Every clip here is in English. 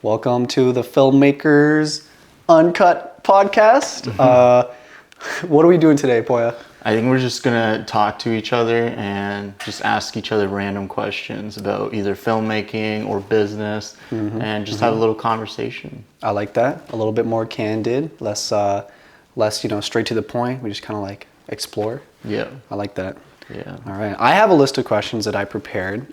Welcome to the Filmmakers Uncut podcast. What are we doing today, Pouya? I think we're just gonna talk to each other and just ask each other random questions about either filmmaking or business, and just have a little conversation. I like that. A little bit more candid, less straight to the point. We just kind of like explore. Yeah. I like that. Yeah. All right. I have a list of questions that I prepared.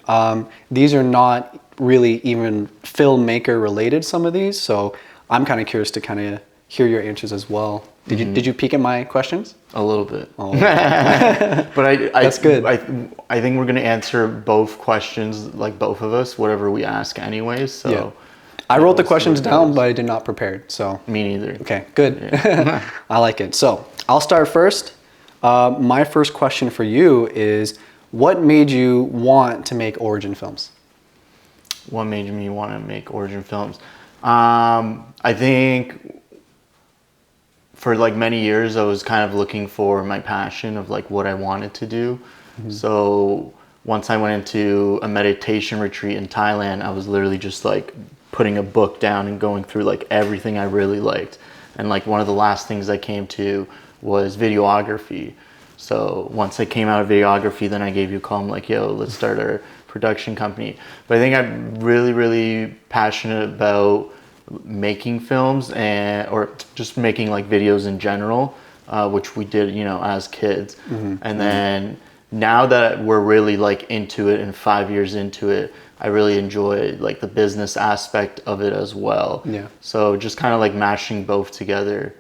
These are not really even filmmaker related, some of these, so I'm kind of curious to kind of hear your answers as well. Did you peek at my questions? A little bit. Oh. But That's good. I think we're gonna answer both questions, like both of us, whatever we ask anyways. So Yeah. I wrote the questions down, but I did not prepare, so. Me neither. Okay, good. Yeah. I like it. So I'll start first. My first question for you is, what made you want to make origin films? What made me want to make origin films? I think for like many years I was kind of looking for my passion of like what I wanted to do. So once I went into a meditation retreat in Thailand, I was literally just like putting a book down and going through like everything I really liked. And like one of the last things I came to was videography. So once I came out of videography, then I gave you a call. I'm like, yo, let's start our production company. But I think I'm really, really passionate about making films or just making like videos in general, which we did, as kids. And then now that we're really like into it and 5 years into it, I really enjoy like the business aspect of it as well. Yeah. So just kind of like mashing both together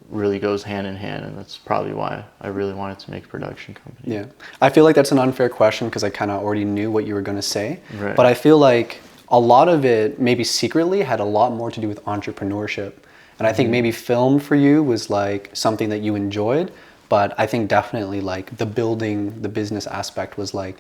really goes hand in hand, and that's probably why I really wanted to make a production company. Yeah. I feel like that's an unfair question because I kind of already knew what you were going to say. Right. But I feel like a lot of it, maybe secretly, had a lot more to do with entrepreneurship. And I think maybe film for you was like something that you enjoyed, but I think definitely like the business aspect was like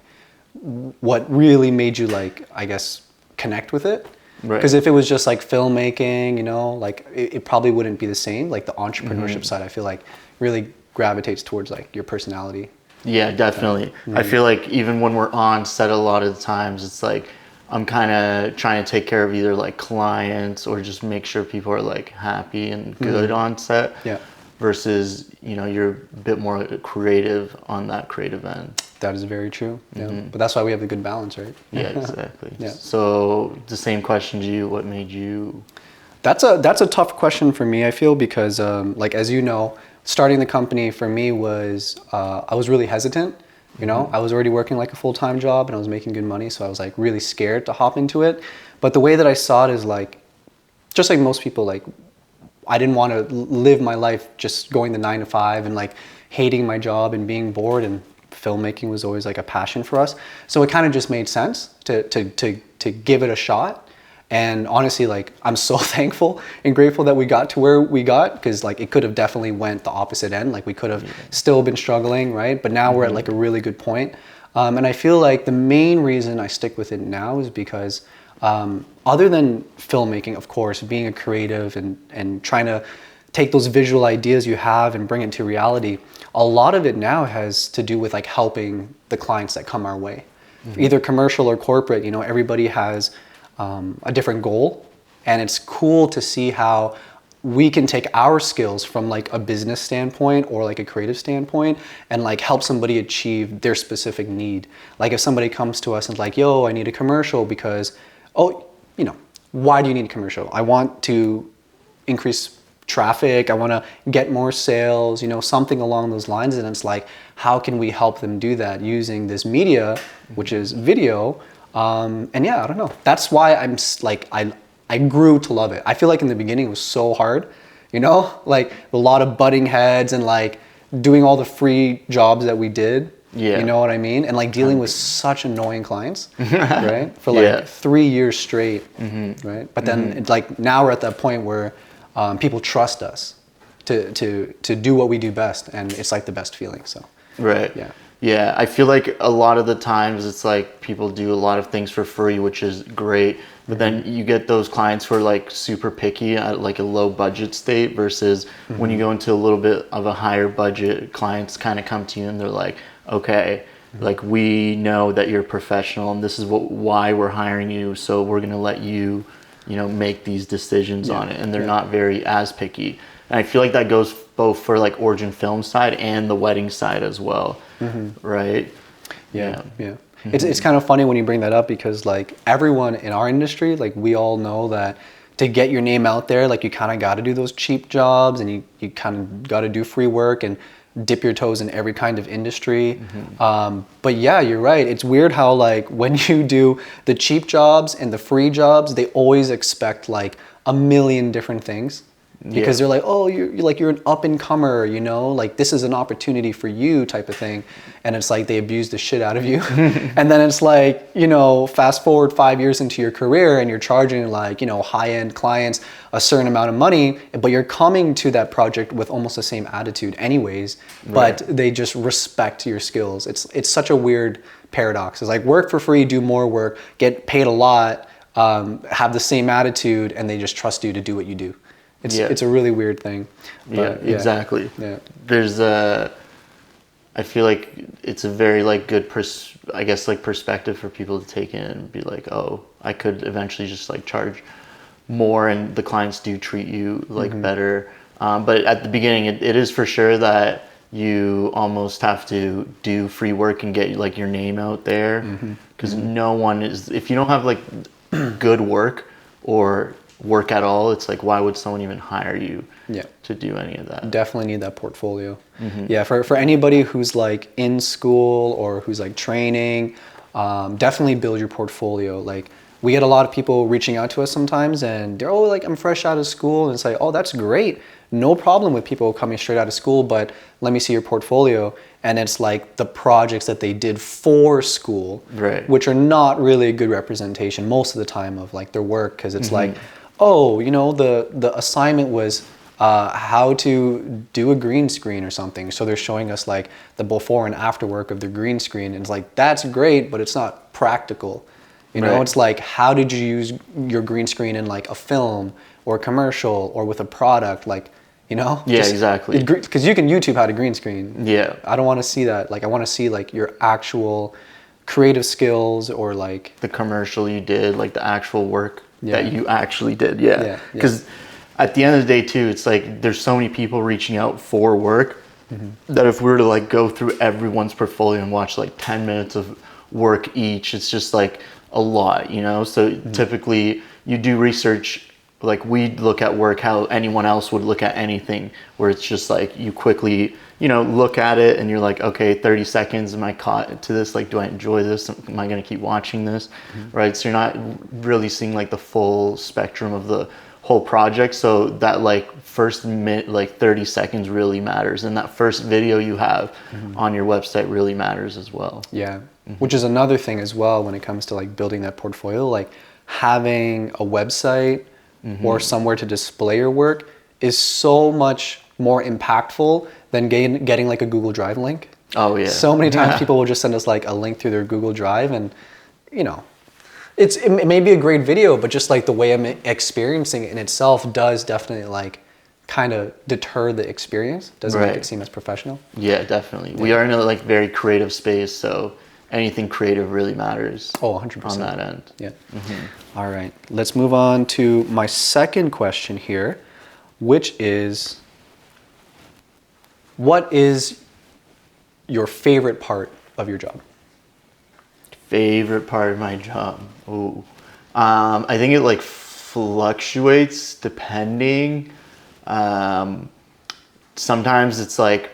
what really made you like, I guess, connect with it. Right. Because if it was just like filmmaking, like it probably wouldn't be the same. Like the entrepreneurship side, I feel like really gravitates towards like your personality. Yeah, definitely. I feel like even when we're on set, a lot of the times it's like I'm kind of trying to take care of either like clients or just make sure people are like happy and good on set. Yeah. Versus, you're a bit more creative on that creative end. That is very true. Yeah. But that's why we have the good balance, right? Yeah, exactly. Yeah. So the same question to you, what made you? That's a tough question for me, I feel, because like, as you know, starting the company for me was, I was really hesitant. I was already working like a full-time job and I was making good money. So I was like really scared to hop into it. But the way that I saw it is like, just like most people, like I didn't want to live my life just going the 9 to 5 and like hating my job and being bored, and filmmaking was always like a passion for us. So it kind of just made sense to give it a shot. And honestly, like I'm so thankful and grateful that we got to where we got, because like it could have definitely went the opposite end. Like we could have still been struggling, right? But now we're at like a really good point. And I feel like the main reason I stick with it now is because other than filmmaking, of course, being a creative and trying to take those visual ideas you have and bring it to reality, a lot of it now has to do with like helping the clients that come our way. Either commercial or corporate, everybody has a different goal, and it's cool to see how we can take our skills from like a business standpoint or like a creative standpoint and like help somebody achieve their specific need. Like if somebody comes to us and like, yo, I need a commercial because, why do you need a commercial? I want to increase traffic, I want to get more sales, something along those lines. And it's like, how can we help them do that using this media, which is video? And yeah, I don't know. That's why I'm like, I grew to love it. I feel like in the beginning it was so hard, like a lot of butting heads and like doing all the free jobs that we did. Yeah. You know what I mean? And like dealing with such annoying clients, right? For like 3 years straight, right? But then it's like now we're at that point where people trust us to do what we do best, and it's like the best feeling. So. Right. Yeah. Yeah, I feel like a lot of the times it's like people do a lot of things for free, which is great. But then you get those clients who are like super picky at like a low budget state versus when you go into a little bit of a higher budget, clients kind of come to you and they're like, okay, like we know that you're professional and this is why we're hiring you. So we're going to let you make these decisions on it, and they're Yeah. not very as picky. And I feel like that goes both for like Origin Film side and the wedding side as well, right? Yeah. It's kind of funny when you bring that up because like everyone in our industry, like we all know that to get your name out there, like you kind of got to do those cheap jobs and you kind of got to do free work and dip your toes in every kind of industry. But yeah, you're right. It's weird how like when you do the cheap jobs and the free jobs, they always expect like a million different things. Because they're like, oh, you're an up and comer, like this is an opportunity for you type of thing. And it's like they abuse the shit out of you. And then it's like, fast forward 5 years into your career and you're charging like, high-end clients a certain amount of money, but you're coming to that project with almost the same attitude anyways, but they just respect your skills. It's such a weird paradox. It's like work for free, do more work, get paid a lot, have the same attitude, and they just trust you to do what you do. It's a really weird thing. But, exactly. Yeah. There's I feel like it's a very like good perspective for people to take in and be like, oh, I could eventually just like charge more, and the clients do treat you like better. But at the beginning, it is for sure that you almost have to do free work and get like your name out there, because no one is, if you don't have like good work or work at all, it's like, why would someone even hire you to do any of that? Definitely need that portfolio. Yeah, for anybody who's like in school or who's like training, definitely build your portfolio. Like we get a lot of people reaching out to us sometimes and they're, like, I'm fresh out of school, and it's like, oh, that's great. No problem with people coming straight out of school, but let me see your portfolio. And it's like the projects that they did for school, which are not really a good representation most of the time of like their work, because it's like, oh, the assignment was how to do a green screen or something. So they're showing us like the before and after work of the green screen. And it's like, that's great, but it's not practical. It's like, how did you use your green screen in like a film or a commercial or with a product? Like, Yeah, exactly. Because you can YouTube how to green screen. Yeah. I don't want to see that. Like, I want to see like your actual creative skills or like the commercial you did, like the actual work that you actually did. Yeah. Because at the end of the day too, it's like there's so many people reaching out for work that if we were to like go through everyone's portfolio and watch like 10 minutes of work each, it's just like a lot, So typically you do research, like we look at work how anyone else would look at anything, where it's just like you quickly, look at it and you're like, okay, 30 seconds, am I caught to this? Like, do I enjoy this? Am I going to keep watching this? Right? So you're not really seeing like the full spectrum of the whole project. So that like first minute, like 30 seconds really matters. And that first video you have on your website really matters as well. Yeah. Which is another thing as well when it comes to like building that portfolio, like having a website or somewhere to display your work is so much more impactful than getting like a Google Drive link. Oh yeah. So many times people will just send us like a link through their Google Drive, and it may be a great video, but just like the way I'm experiencing it in itself does definitely like kind of deter the experience. Doesn't make it seem as professional. Yeah, definitely. We are in a like very creative space, so anything creative really matters. Oh, 100%. On that end. Yeah. All right. Let's move on to my second question here, which is, what is your favorite part of your job? Favorite part of my job? Ooh. I think it like fluctuates depending. Sometimes it's like,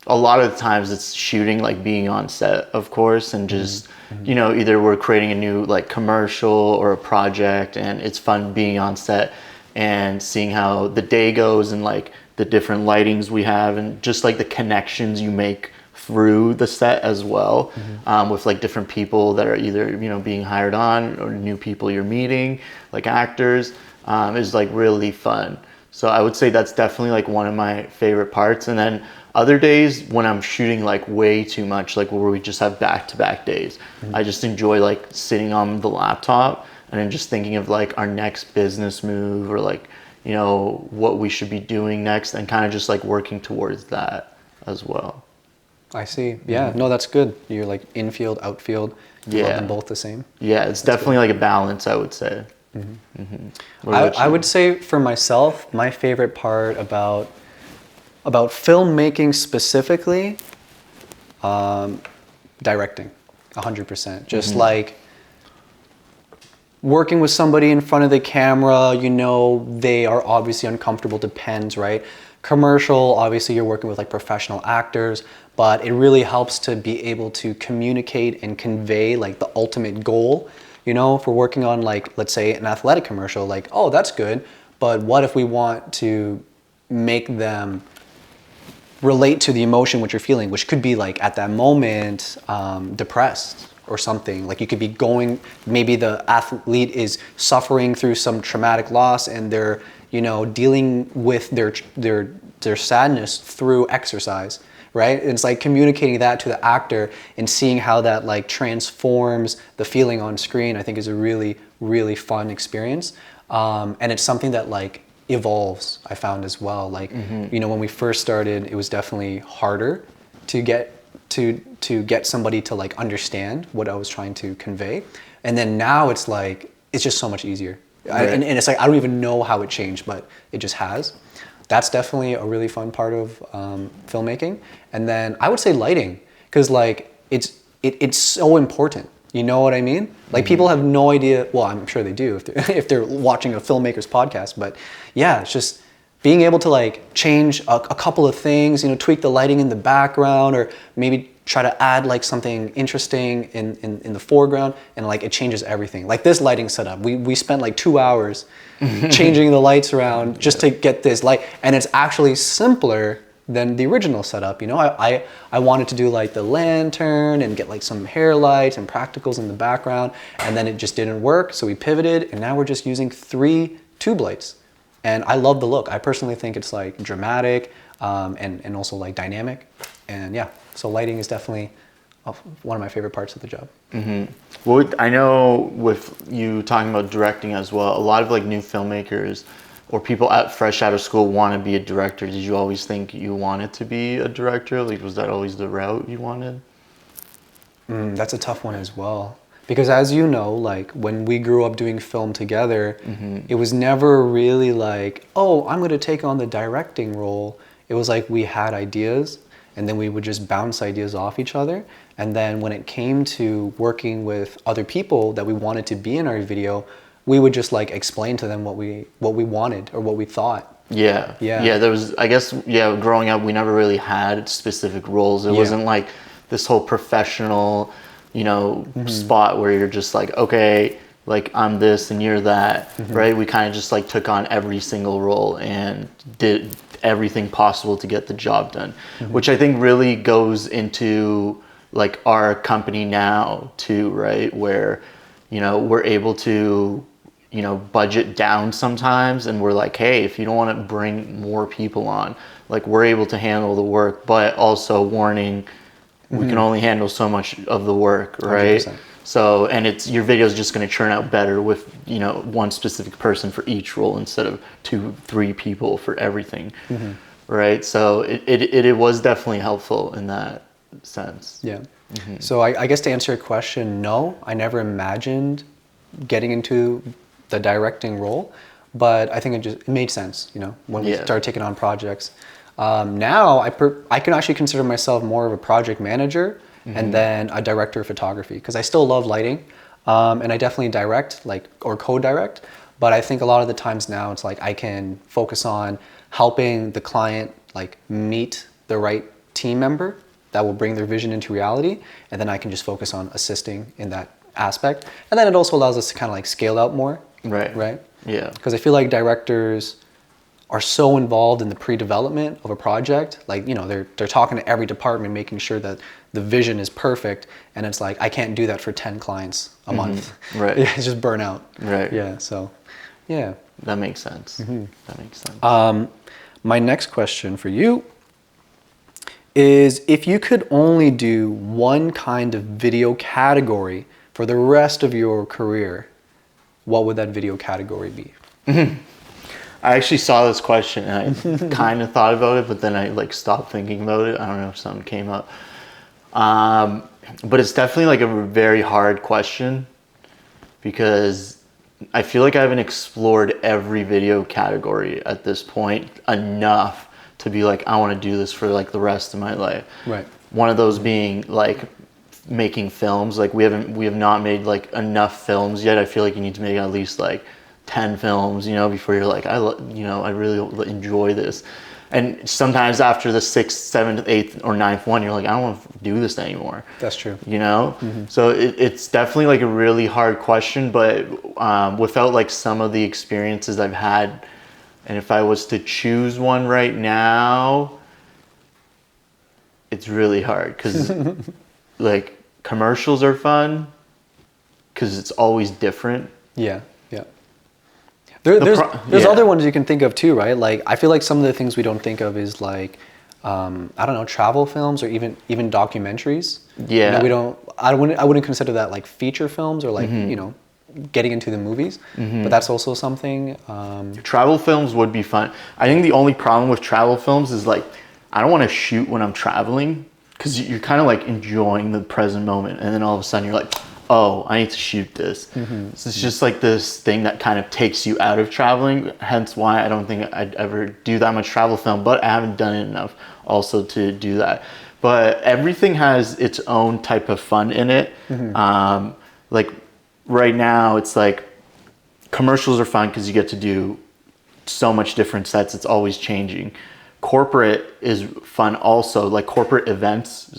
a lot of the times it's shooting, like being on set, of course, and just, either we're creating a new like commercial or a project, and it's fun being on set and seeing how the day goes and like the different lightings we have and just like the connections you make through the set as well, with like different people that are either, being hired on or new people you're meeting, like actors, is like really fun. So I would say that's definitely like one of my favorite parts. And then other days when I'm shooting like way too much, like where we just have back-to-back days, I just enjoy like sitting on the laptop and then just thinking of like our next business move or like, what we should be doing next, and kind of just like working towards that as well. I see. Yeah. No, that's good. You're like infield, outfield. You love them both the same. Yeah, it's definitely like a balance, I would say. What about I you? would say for myself, my favorite part about filmmaking specifically, directing, 100%. Just like working with somebody in front of the camera, you know, they are obviously uncomfortable, depends, right? Commercial, obviously you're working with like professional actors, but it really helps to be able to communicate and convey like the ultimate goal. You know, if we're working on like, let's say an athletic commercial, like, oh, that's good, but what if we want to make them relate to the emotion which you're feeling, which could be like at that moment depressed or something. Like you could be going, maybe the athlete is suffering through some traumatic loss and they're, you know, dealing with their sadness through exercise, right? And it's like communicating that to the actor and seeing how that like transforms the feeling on screen, I think is a really, really fun experience. And it's something that like evolves, I found as well. Like, you know, when we first started, it was definitely harder to get somebody to like understand what I was trying to convey. And then now it's like, it's just so much easier. And it's like, I don't even know how it changed, but it just has. That's definitely a really fun part of filmmaking. And then I would say lighting, because like it's so important. You know what I mean? Like people have no idea. Well, I'm sure they do if they're watching a filmmaker's podcast. But yeah, it's just being able to like change a couple of things. You know, tweak the lighting in the background, or maybe try to add like something interesting in the foreground, and like it changes everything. Like this lighting setup, we spent like 2 hours changing the lights around just to get this light, and it's actually simpler than the original setup. You know, I wanted to do like the lantern and get like some hair lights and practicals in the background, and then it just didn't work, so we pivoted, and now we're just using 3 tube lights. And I love the look. I personally think it's like dramatic, and also like dynamic. And yeah, so lighting is definitely one of my favorite parts of the job. Well, I know with you talking about directing as well, a lot of like new filmmakers or people fresh out of school want to be a director. Did you always think you wanted to be a director? Like, was that always the route you wanted? That's a tough one as well. Because as you know, like when we grew up doing film together, it was never really like, oh, I'm going to take on the directing role. It was like we had ideas and then we would just bounce ideas off each other. And then when it came to working with other people that we wanted to be in our video, we would just like explain to them what we wanted or what we thought. Yeah. There was, I guess, growing up, we never really had specific roles. It wasn't like this whole professional, you know, spot where you're just like, okay, like I'm this and you're that, right? We kind of just like took on every single role and did everything possible to get the job done, which I think really goes into like our company now too, right? Where, you know, we're able to, you know, budget down sometimes, and we're like, hey, if you don't want to bring more people on, like we're able to handle the work, but also warning, we can only handle so much of the work, right? 100%. So, and it's, your video is just going to churn out better with, you know, one specific person for each role instead of 2-3 people for everything, right? So it was definitely helpful in that sense. Yeah. So I guess to answer your question, no, I never imagined getting into the directing role, but I think it made sense, you know, when we started taking on projects. Now I can actually consider myself more of a project manager and then a director of photography, because I still love lighting, and I definitely direct, like, or co-direct, but I think a lot of the times now it's like I can focus on helping the client like meet the right team member that will bring their vision into reality, and then I can just focus on assisting in that aspect. And then it also allows us to kind of like scale out more. Right? Yeah. Because I feel like directors are so involved in the pre-development of a project. Like, you know, they're talking to every department, making sure that the vision is perfect. And it's like, I can't do that for 10 clients a month. Right. It's just burnout. Right. Yeah. So, yeah. That makes sense. That makes sense. My next question for you is, if you could only do one kind of video category for the rest of your career, what would that video category be? I actually saw this question and I kind of thought about it, but then I like stopped thinking about it. I don't know if something came up. But it's definitely like a very hard question, because I feel like I haven't explored every video category at this point enough to be like, I want to do this for like the rest of my life. Right. One of those being like making films. Like we have not made like enough films yet. I feel like you need to make at least like 10 films, you know, before you're like, I really enjoy this. And sometimes after the 6th, 7th, 8th, or 9th one, you're like, I don't want to do this anymore. That's true. You know? So it's definitely like a really hard question, but without like some of the experiences I've had, and if I was to choose one right now, it's really hard because like commercials are fun because it's always different. Yeah. There's other ones you can think of too, right? Like I feel like some of the things we don't think of is like I don't know, travel films or even documentaries. Yeah. You know, I wouldn't consider that like feature films or like you know, getting into the movies. But that's also something. Travel films would be fun. I think the only problem with travel films is like I don't want to shoot when I'm traveling because you're kind of like enjoying the present moment, and then all of a sudden you're like, oh, I need to shoot this. So it's just like this thing that kind of takes you out of traveling, hence why I don't think I'd ever do that much travel film, but I haven't done it enough also to do that. But everything has its own type of fun in it. Like right now, it's like commercials are fun because you get to do so much different sets. It's always changing. Corporate is fun also, like corporate events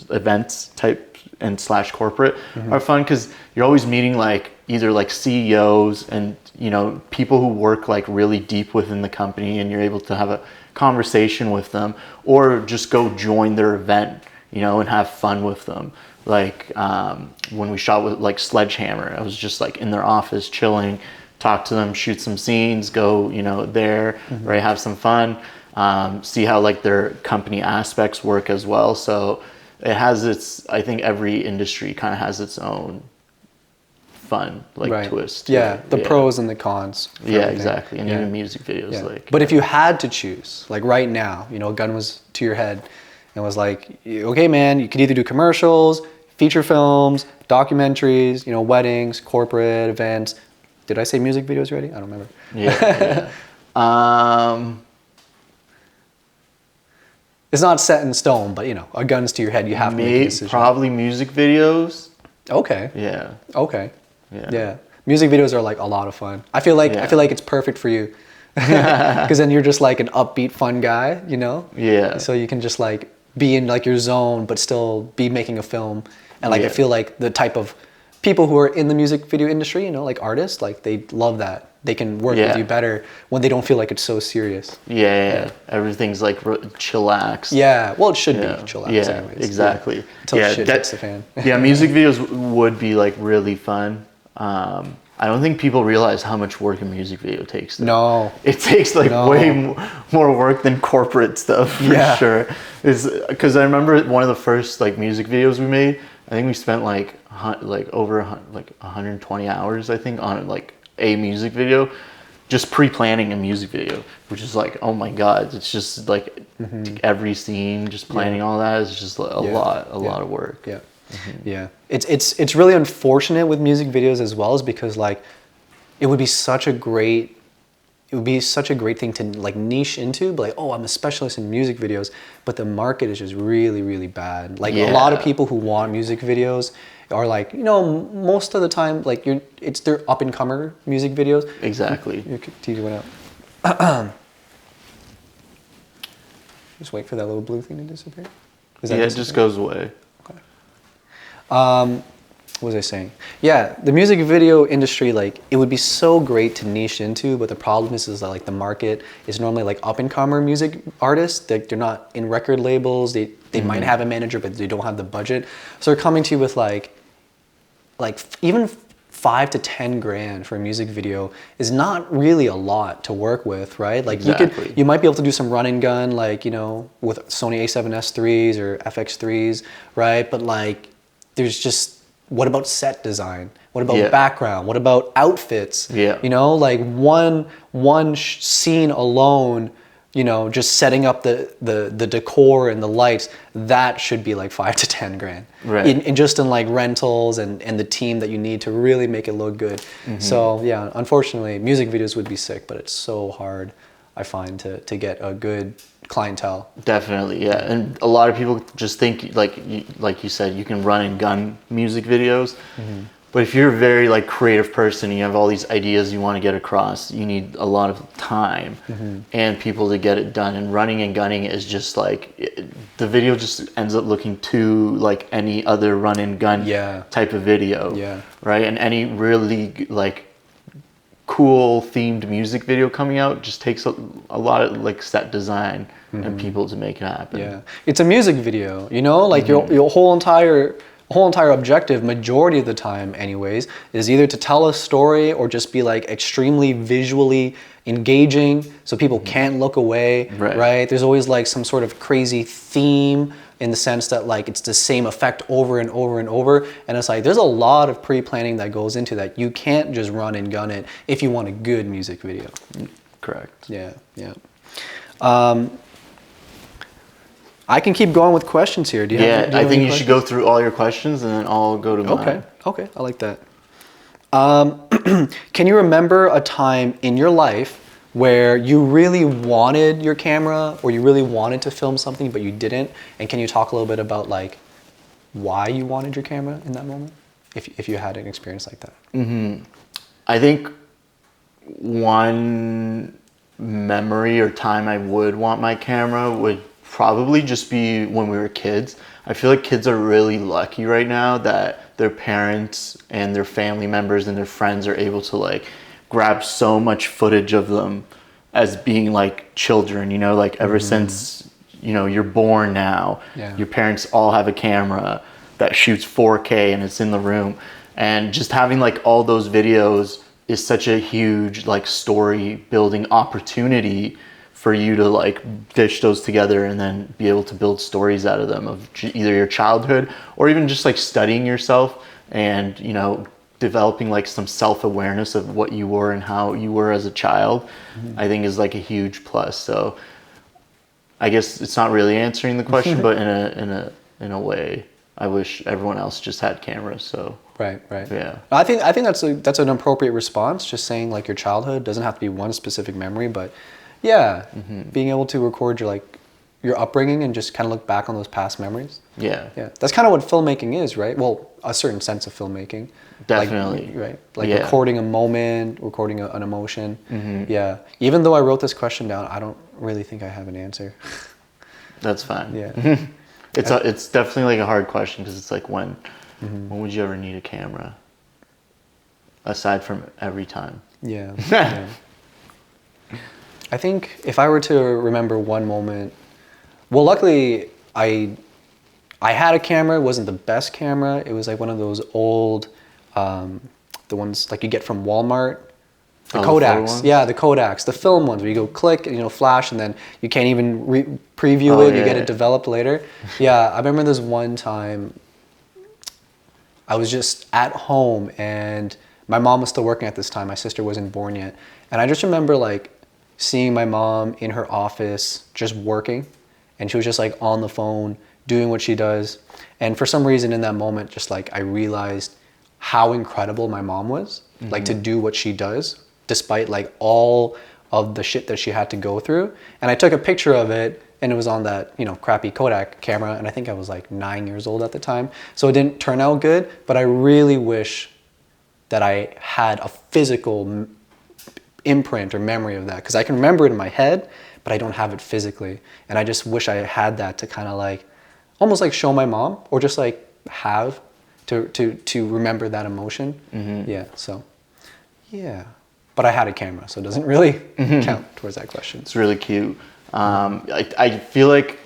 type and / corporate are fun because you're always meeting like either like CEOs and, you know, people who work like really deep within the company, and you're able to have a conversation with them or just go join their event, you know, and have fun with them. Like when we shot with like Sledgehammer, I was just like in their office chilling, talk to them, shoot some scenes, go, you know, there, right, have some fun, see how like their company aspects work as well. So it has its, I think every industry kind of has its own fun like twist. Yeah, the pros and the cons. Yeah, everything. Exactly. And even music videos like. But if you had to choose, like right now, you know, a gun was to your head and was like, okay, man, you could either do commercials, feature films, documentaries, you know, weddings, corporate events. Did I say music videos already? I don't remember. Yeah. It's not set in stone, but you know, a gun's to your head. You have to make a decision. Probably music videos. Okay. Yeah. Okay. Yeah. Music videos are like a lot of fun. I feel like it's perfect for you because then you're just like an upbeat, fun guy, you know. Yeah. So you can just like be in like your zone, but still be making a film. And like I feel like the type of people who are in the music video industry, you know, like artists, like they love that. They can work with you better when they don't feel like it's so serious. Yeah. Everything's like chillax. Yeah, well, it should be chillax anyways. Exactly. Until shit hits the fan. Yeah, music videos would be like really fun. I don't think people realize how much work a music video takes. Though. No. It takes like way more work than corporate stuff for sure. Because I remember one of the first like music videos we made, I think we spent like over 120 hours, I think, on like a music video, just pre-planning a music video, which is like, oh my god, it's just like every scene, just planning all that is just a lot of work. Yeah, it's really unfortunate with music videos as well, is because like it would be such a great thing to like niche into, but like, oh, I'm a specialist in music videos, but the market is just really, really bad. Like a lot of people who want music videos are like, you know, most of the time, like they're up and comer music videos. Exactly. Your TV went out. Just wait for that little blue thing to disappear. It just goes away. Okay. What was I saying? Yeah, the music video industry, like it would be so great to niche into, but the problem is that like the market is normally like up and comer music artists. They're not in record labels. They might have a manager, but they don't have the budget. So they're coming to you with like even 5 to 10 grand for a music video is not really a lot to work with, right? Like you might be able to do some run and gun, like, you know, with Sony A7S IIIs or FX3s, right? But like there's just, what about set design? What about background? What about outfits? Yeah. You know, like one scene alone you know, just setting up the decor and the lights, that should be like 5 to 10 grand. Right. In just in like rentals and the team that you need to really make it look good. So yeah, unfortunately, music videos would be sick, but it's so hard, I find, to get a good clientele. Definitely, yeah. And a lot of people just think, like you said, you can run and gun music videos. But if you're a very like creative person, you have all these ideas you want to get across, you need a lot of time and people to get it done. And running and gunning is just like, the video just ends up looking too like any other run and gun type of video. Yeah. Right? And any really like cool themed music video coming out just takes a lot of like set design and people to make it happen. Yeah, it's a music video, you know, like your whole entire objective, majority of the time anyways, is either to tell a story or just be like extremely visually engaging so people can't look away, right? There's always like some sort of crazy theme in the sense that like it's the same effect over and over and over, and it's like there's a lot of pre-planning that goes into that. You can't just run and gun it if you want a good music video. Correct. Yeah. I can keep going with questions here. Do you have, I think you should go through all your questions and then I'll go to mine. Okay, I like that. Can you remember a time in your life where you really wanted your camera or you really wanted to film something but you didn't? And can you talk a little bit about like why you wanted your camera in that moment, if you had an experience like that? I think one memory or time I would want my camera would probably just be when we were kids. I feel like kids are really lucky right now that their parents and their family members and their friends are able to like grab so much footage of them as being like children, you know, like ever since, you know, you're born now, your parents all have a camera that shoots 4K and it's in the room. And just having like all those videos is such a huge like story building opportunity for you to like dish those together and then be able to build stories out of them of either your childhood or even just like studying yourself and, you know, developing like some self-awareness of what you were and how you were as a child, I think is like a huge plus. So I guess it's not really answering the question, but in a way, I wish everyone else just had cameras. So right. Yeah. I think that's an appropriate response. Just saying like your childhood doesn't have to be one specific memory, but yeah, being able to record your upbringing and just kind of look back on those past memories. Yeah, that's kind of what filmmaking is, right? Well, a certain sense of filmmaking. Definitely. Like recording a moment, recording an emotion. Yeah. Even though I wrote this question down, I don't really think I have an answer. That's fine. Yeah. It's definitely like a hard question because it's like when would you ever need a camera? Aside from every time. Yeah. I think if I were to remember one moment, well, luckily I had a camera. It wasn't the best camera. It was like one of those old, the ones like you get from Walmart. The Kodaks, the Kodaks, the film ones where you go click and flash and then you can't even preview it. You get it developed later. Yeah, I remember this one time. I was just at home and my mom was still working at this time. My sister wasn't born yet, and I just remember like seeing my mom in her office just working, and she was just like on the phone doing what she does. And for some reason in that moment, just like I realized how incredible my mom was, like to do what she does despite like all of the shit that she had to go through. And I took a picture of it and it was on that, crappy Kodak camera. And I think I was like 9 years old at the time. So it didn't turn out good, but I really wish that I had a physical imprint or memory of that, because I can remember it in my head, but I don't have it physically. And I just wish I had that to kind of like, almost like show my mom, or just like have to remember that emotion. Yeah, so, yeah. But I had a camera, so it doesn't really count towards that question. It's really cute. I feel like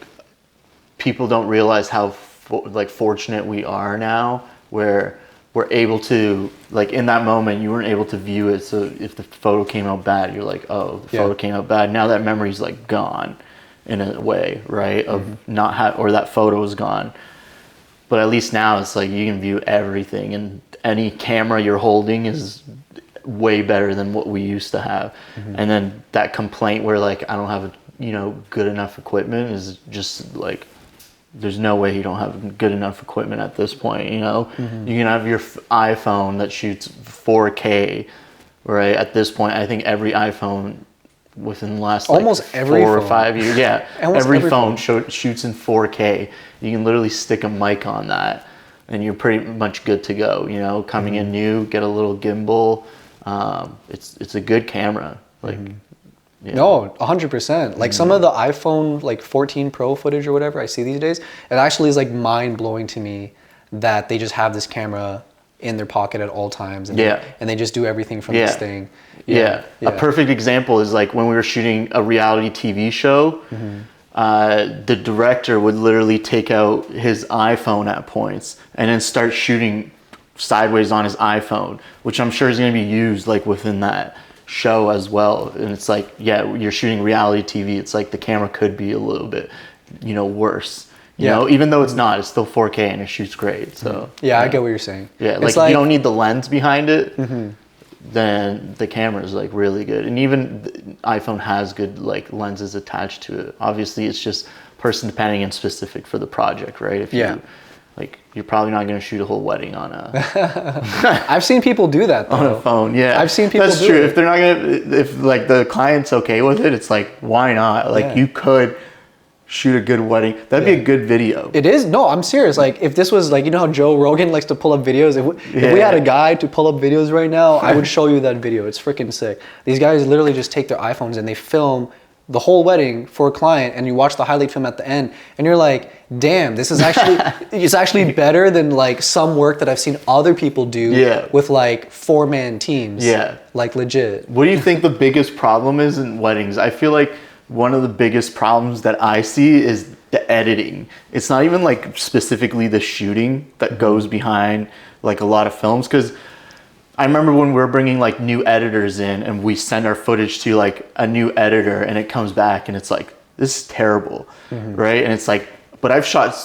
people don't realize how fortunate we are now, where we're able to, like in that moment, you weren't able to view it. So if the photo came out bad, you're like, oh, the photo came out bad. Now that memory's like gone in a way, right? Of not or that photo is gone. But at least now it's like you can view everything, and any camera you're holding is way better than what we used to have. And then that complaint where like I don't have good enough equipment is just like, there's no way you don't have good enough equipment at this point. You can have your iPhone that shoots 4K, right? At this point, I think every iPhone within the last almost like every 4 or phone. 5 years, yeah, Almost every every phone shoots in 4K. You can literally stick a mic on that, and you're pretty much good to go. Coming in new, get a little gimbal. It's a good camera. Like, yeah. No, 100%. Like some of the iPhone like 14 Pro footage or whatever I see these days, it actually is like mind blowing to me that they just have this camera in their pocket at all times, and they just do everything from this thing. Yeah. A perfect example is like when we were shooting a reality TV show. The director would literally take out his iPhone at points and then start shooting sideways on his iPhone, which I'm sure is going to be used like within that show as well. And it's like, yeah, you're shooting reality TV. It's like the camera could be a little bit, worse. Even though it's not, it's still 4K and it shoots great. So I get what you're saying. Yeah, like you don't need the lens behind it. Then the camera is like really good, and even the iPhone has good like lenses attached to it. Obviously, it's just person depending and specific for the project, right? If you're probably not going to shoot a whole wedding on a I've seen people do that though. on a phone. Yeah, I've seen people That's do true. it. If they're not gonna, if like the client's okay with it, it's like why not? Like you could shoot a good wedding. That'd be a good video. It is. No, I'm serious. Like if this was like, how Joe Rogan likes to pull up videos. If we had a guy to pull up videos right now, I would show you that video. It's freaking sick. These guys literally just take their iPhones and they film the whole wedding for a client, and you watch the highlight film at the end, and you're like, damn, this is actually it's actually better than like some work that I've seen other people do with like 4-man teams. Yeah. Like legit. What do you think the biggest problem is in weddings? I feel like one of the biggest problems that I see is the editing. It's not even like specifically the shooting that goes behind like a lot of films, because I remember when we're bringing like new editors in and we send our footage to like a new editor and it comes back and it's like, this is terrible, right? And it's like, but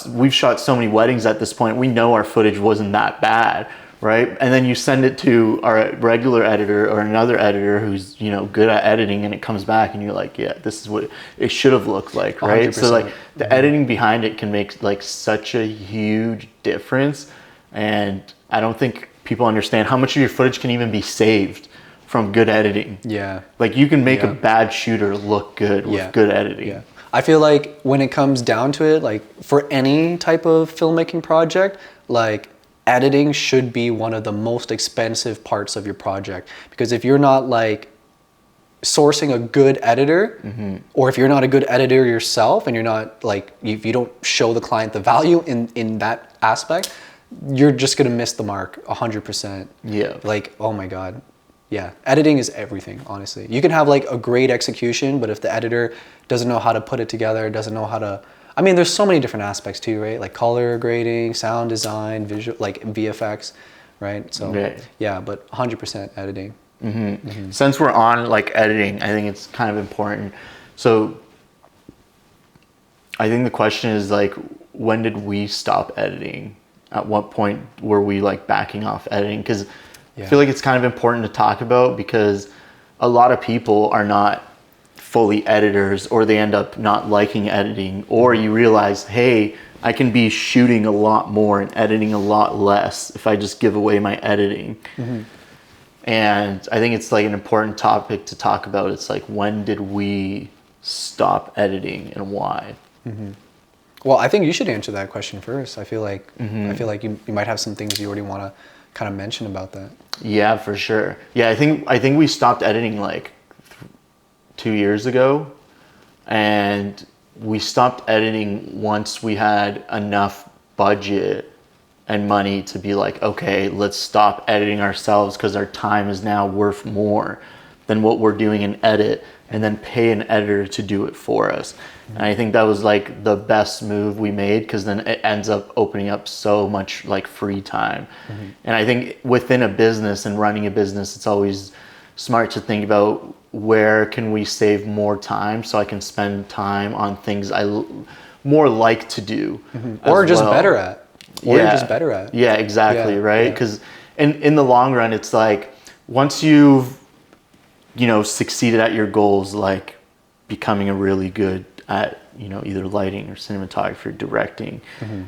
we've shot so many weddings at this point, we know our footage wasn't that bad, right? And then you send it to our regular editor or another editor who's, good at editing, and it comes back and you're like, yeah, this is what it should have looked like, right? 100%. So like the editing behind it can make like such a huge difference. And I don't think people understand how much of your footage can even be saved from good editing. Yeah. Like you can make a bad shooter look good with good editing. Yeah. I feel like when it comes down to it, like for any type of filmmaking project, like editing should be one of the most expensive parts of your project, because if you're not like sourcing a good editor, or if you're not a good editor yourself and you're not like, if you don't show the client the value in that aspect, you're just gonna miss the mark 100%. Yeah. Like, oh my God. Yeah, editing is everything, honestly. You can have like a great execution, but if the editor doesn't know how to put it together, doesn't know how to, I mean, there's so many different aspects too, right? Like color grading, sound design, visual, like VFX, right? So yeah, but 100% editing. Since we're on like editing, I think it's kind of important. So I think the question is like, when did we stop editing? At what point were we like backing off editing? Because I feel like it's kind of important to talk about, because a lot of people are not fully editors, or they end up not liking editing, or you realize, hey, I can be shooting a lot more and editing a lot less if I just give away my editing. And I think it's like an important topic to talk about. It's like, when did we stop editing and why? Well, I think you should answer that question first. I feel like you might have some things you already want to kind of mention about that. Yeah, for sure. Yeah, I think we stopped editing like 2 years ago, and we stopped editing once we had enough budget and money to be like, okay, let's stop editing ourselves, because our time is now worth more than what we're doing in edit, and then pay an editor to do it for us. And I think that was like the best move we made, because then it ends up opening up so much like free time. And I think within a business and running a business, it's always smart to think about, where can we save more time so I can spend time on things I more like to do, or just better at, or you're just better at. Yeah, exactly, right? Because in the long run, it's like once you've, succeeded at your goals, like becoming a really good at, either lighting or cinematography or directing,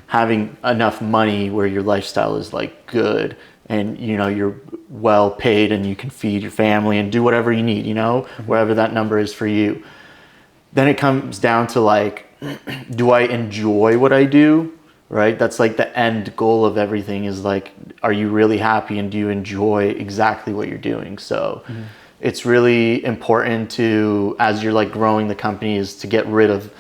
having enough money where your lifestyle is like good and, you're well paid and you can feed your family and do whatever you need, wherever that number is for you. Then it comes down to like, do I enjoy what I do? Right? That's like the end goal of everything is like, are you really happy and do you enjoy exactly what you're doing? So it's really important to, as you're like growing the company, is to get rid of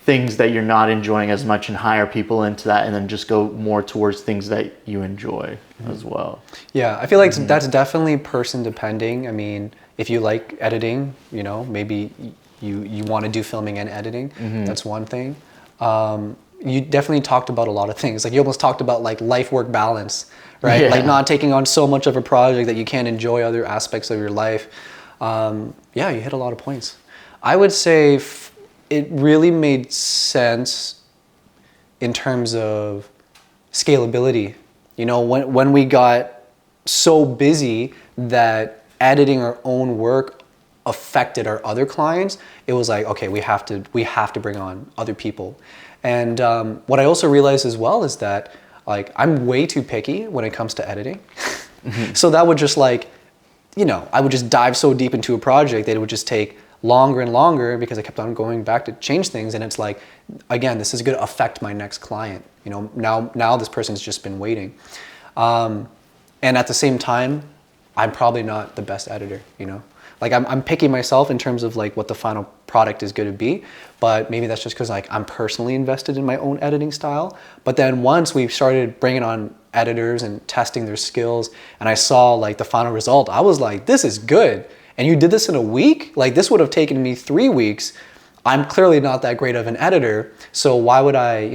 things that you're not enjoying as much and hire people into that, and then just go more towards things that you enjoy as well. Yeah, I feel like that's definitely person depending. I mean, if you like editing, maybe you want to do filming and editing. That's one thing. You definitely talked about a lot of things. Like you almost talked about like life-work balance, right? Yeah. Like not taking on so much of a project that you can't enjoy other aspects of your life. Yeah, you hit a lot of points. I would say it really made sense in terms of scalability. When we got so busy that editing our own work affected our other clients, it was like, okay, we have to bring on other people. And what I also realized as well is that like I'm way too picky when it comes to editing. So that would just like, I would just dive so deep into a project that it would just take longer and longer because I kept on going back to change things. And it's like, again, this is going to affect my next client. Now this person's just been waiting. And at the same time, I'm probably not the best editor, Like I'm picky myself in terms of like what the final product is going to be, but maybe that's just because like I'm personally invested in my own editing style. But then once we started bringing on editors and testing their skills, and I saw like the final result, I was like, this is good. And you did this in a week? Like this would have taken me 3 weeks. I'm clearly not that great of an editor, so why would I,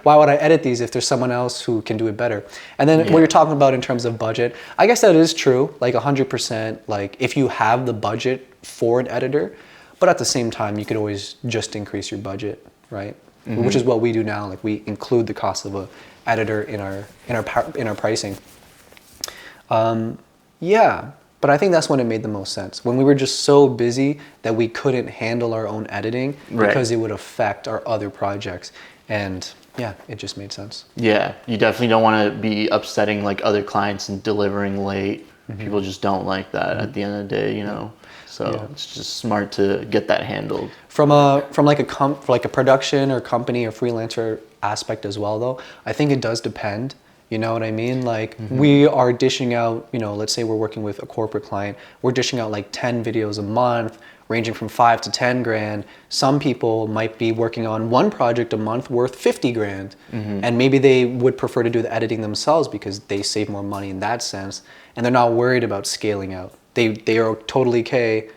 why would I edit these if there's someone else who can do it better? And then what you're talking about in terms of budget, I guess that is true, like 100%, like if you have the budget for an editor, but at the same time, you could always just increase your budget, right? Which is what we do now, like we include the cost of a editor in our pricing. Yeah. But I think that's when it made the most sense. When we were just so busy that we couldn't handle our own editing because it would affect our other projects. And yeah, it just made sense. Yeah, you definitely don't want to be upsetting like other clients and delivering late. People just don't like that at the end of the day, So it's just smart to get that handled. From like a production or company or freelancer aspect as well, though, I think it does depend. You know what I mean? Like we are dishing out, let's say we're working with a corporate client, we're dishing out like 10 videos a month, ranging from 5 to 10 grand. Some people might be working on one project a month worth 50 grand. And maybe they would prefer to do the editing themselves because they save more money in that sense. And they're not worried about scaling out. They are totally okay,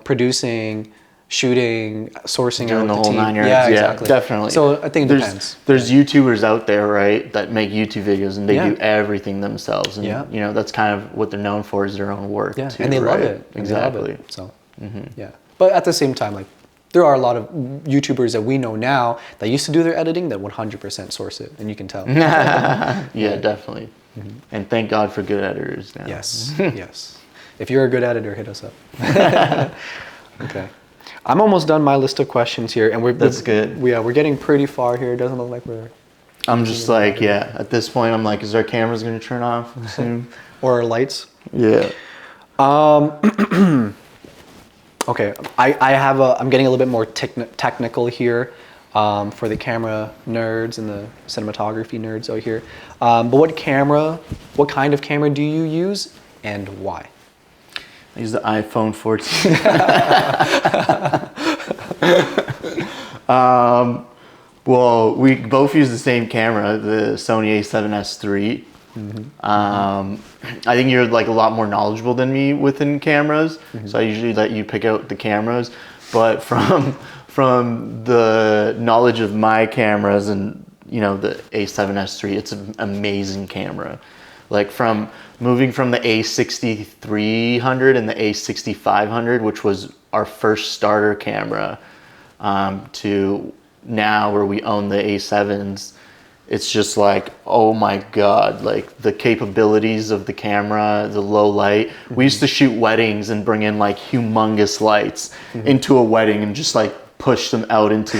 producing, shooting, sourcing doing out the whole team. 9 yards. Yeah, exactly. Definitely. So I think it depends. There's YouTubers out there, right, that make YouTube videos and they do everything themselves, and that's kind of what they're known for is their own work. Yeah, too, and they love right? it. Exactly. They love it. So yeah, but at the same time, like there are a lot of YouTubers that we know now that used to do their editing that 100% source it, and you can tell. Yeah, definitely. And thank God for good editors now. Yes, yes. If you're a good editor, hit us up. Okay. I'm almost done my list of questions here, and That's good. We're getting pretty far here. It doesn't look like we're. I'm just like, at this point, I'm like, is our cameras going to turn off soon? Or our lights? Yeah. Okay, I'm getting a little bit more technical here for the camera nerds and the cinematography nerds out here. But what kind of camera do you use and why? I use the iPhone 14. Well, we both use the same camera, the Sony A7S III. I think you're like a lot more knowledgeable than me within cameras, so I usually let you pick out the cameras. But from the knowledge of my cameras and the A7S III, it's an amazing camera. Like from moving from the A6300 and the A6500, which was our first starter camera, to now where we own the A7s, it's just like, oh my God, like the capabilities of the camera, the low light. We used to shoot weddings and bring in like humongous lights into a wedding and just like push them out into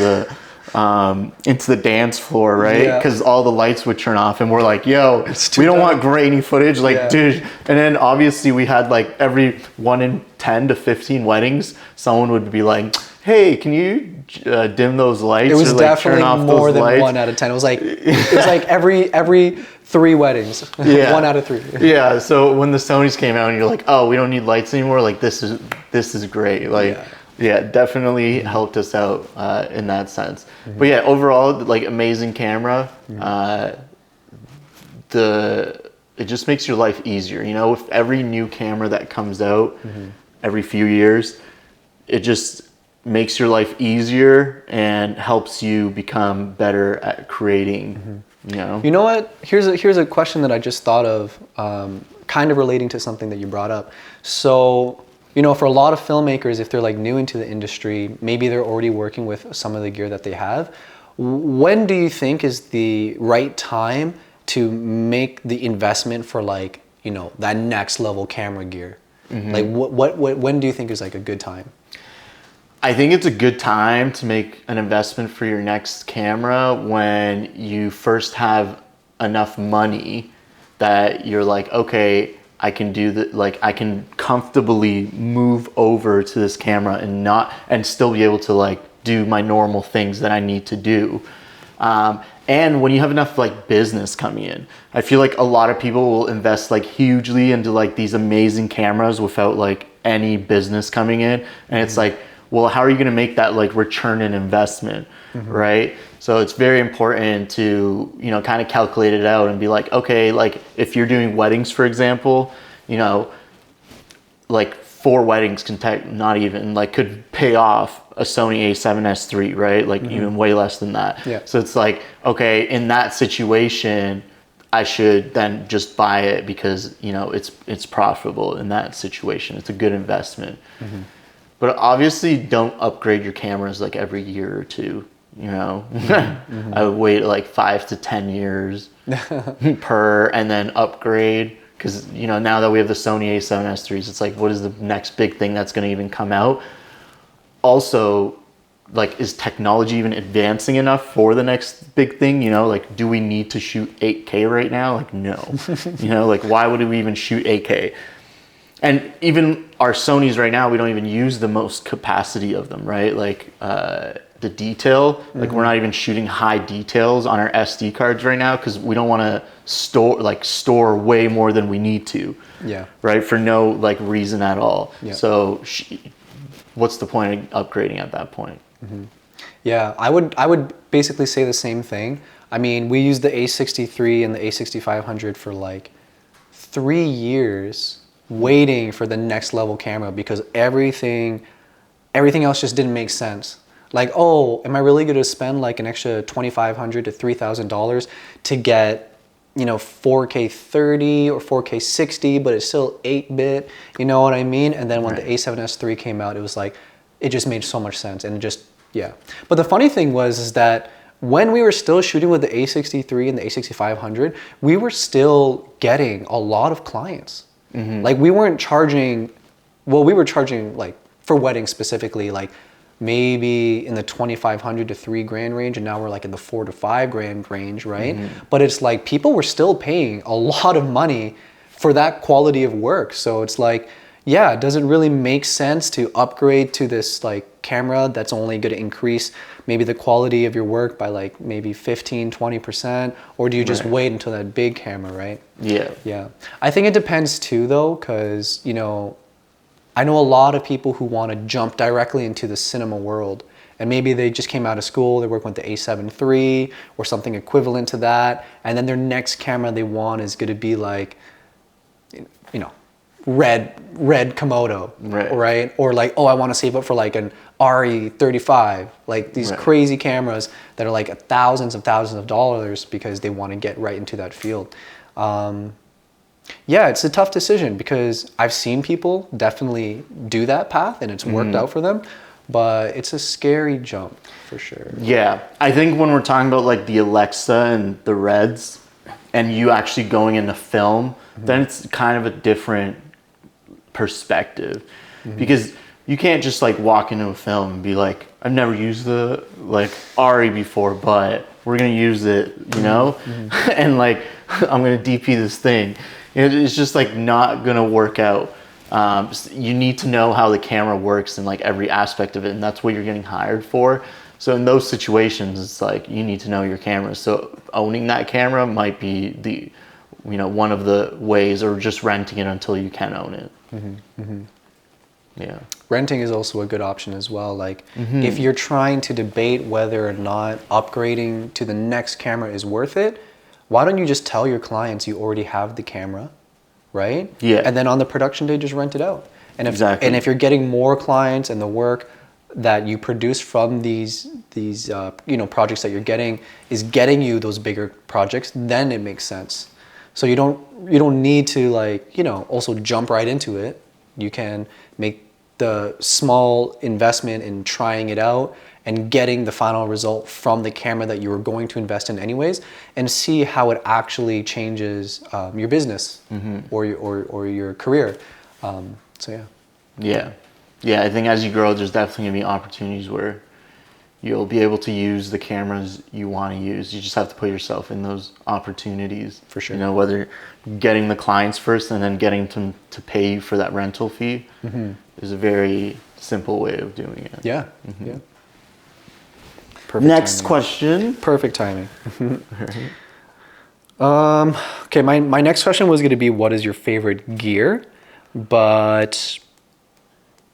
the dance floor, right? Because all the lights would turn off and we're like, yo, we don't want grainy footage, like dude. And then obviously we had like every 1 in 10 to 15 weddings, someone would be like, hey, can you dim those lights? It was or, like, definitely turn off more those than lights? 1 out of 10. It was like every 3 weddings. Yeah. 1 out of 3. Yeah. So when the Sonys came out and you're like, oh, we don't need lights anymore. Like this is great. Like, yeah, definitely helped us out in that sense. But yeah, overall, like amazing camera. It just makes your life easier. You know, with every new camera that comes out every few years, it just makes your life easier and helps you become better at creating. You know what? Here's a question that I just thought of, kind of relating to something that you brought up. So, you know, for a lot of filmmakers, if they're like new into the industry, maybe they're already working with some of the gear that they have. When do you think is the right time to make the investment for, like, you know, that next level camera gear? Like when do you think is like a good time? I think it's a good time to make an investment for your next camera when you first have enough money that you're like, okay, I can do that. Like I can comfortably move over to this camera and still be able to like do my normal things that I need to do. And when you have enough like business coming in, I feel like a lot of people will invest like hugely into like these amazing cameras without like any business coming in. And it's like, well, how are you going to make that like return in investment, right? So it's very important to, you know, kind of calculate it out and be like, okay, like if you're doing weddings, for example, you know, like 4 weddings could pay off a Sony A7S III, right? Like even way less than that. Yeah. So it's like, okay, in that situation, I should then just buy it because, you know, it's profitable in that situation. It's a good investment. But obviously don't upgrade your cameras like every year or two, you know. I would wait like 5 to 10 years per and then upgrade. Because, you know, now that we have the Sony A7S IIIs, it's like, what is the next big thing that's going to even come out? Also, like, is technology even advancing enough for the next big thing? You know, like, do we need to shoot 8K right now? Like, no. You know, like, why would we even shoot 8K? And even our Sonys right now, we don't even use the most capacity of them, right? Like, the detail, like we're not even shooting high details on our SD cards right now because we don't want to store way more than we need to. Yeah. Right? For no like reason at all. Yeah. So what's the point of upgrading at that point? Yeah, I would basically say the same thing. I mean, we used the A63 and the A6500 for like 3 years waiting for the next level camera because everything else just didn't make sense. Like, oh, am I really going to spend like an extra $2,500 to $3,000 to get, you know, 4K 30 or 4K 60, but it's still 8-bit, you know what I mean? And then when the A7S III came out, it was like, it just made so much sense and it just, yeah. But the funny thing is that when we were still shooting with the A63 and the A6500, we were still getting a lot of clients. Like we weren't charging, well, we were charging like for weddings specifically, like maybe in the $2,500 to $3,000 range, and now we're like in the $4,000 to $5,000 range, right? But it's like people were still paying a lot of money for that quality of work. So it's like, yeah, does it really make sense to upgrade to this like camera that's only going to increase maybe the quality of your work by like maybe 15-20%, or do you just wait until that big camera, right? Yeah, I think it depends too though, because, you know, I know a lot of people who want to jump directly into the cinema world, and maybe they just came out of school, they're working with the A7 III or something equivalent to that, and then their next camera they want is going to be like, you know, red Komodo, right? Or like, oh, I want to save up for like an RE35, like these crazy cameras that are like thousands of dollars because they want to get right into that field. Yeah, it's a tough decision because I've seen people definitely do that path and it's worked out for them. but it's a scary jump for sure. Yeah, I think when we're talking about like the Alexa and the Reds, and you actually going into film, then it's kind of a different perspective, because you can't just like walk into a film and be like, I've never used the like Ari before, but we're gonna use it, you know, and like I'm gonna DP this thing. It's just like not gonna work out. You need to know how the camera works and like every aspect of it, and that's what you're getting hired for. So in those situations, it's like you need to know your camera. So owning that camera might be the, you know, one of the ways, or just renting it until you can own it. Yeah. Renting is also a good option as well. Like if you're trying to debate whether or not upgrading to the next camera is worth it, why don't you just tell your clients you already have the camera, right? Yeah. And then on the production day, just rent it out. And if, Exactly. and if you're getting more clients and the work that you produce from these you know, projects that you're getting is getting you those bigger projects, then it makes sense. So you don't need to, like, you know, also jump right into it. You can make the small investment in trying it out and getting the final result from the camera that you were going to invest in anyways, and see how it actually changes your business or your career. So yeah. Yeah. Yeah, I think as you grow, there's definitely gonna be opportunities where you'll be able to use the cameras you want to use. You just have to put yourself in those opportunities. For sure. You know, whether getting the clients first and then getting them to pay you for that rental fee is a very simple way of doing it. Yeah. Yeah. Perfect Next timing. question. Perfect timing. Okay, my next question was going to be, what is your favorite gear? But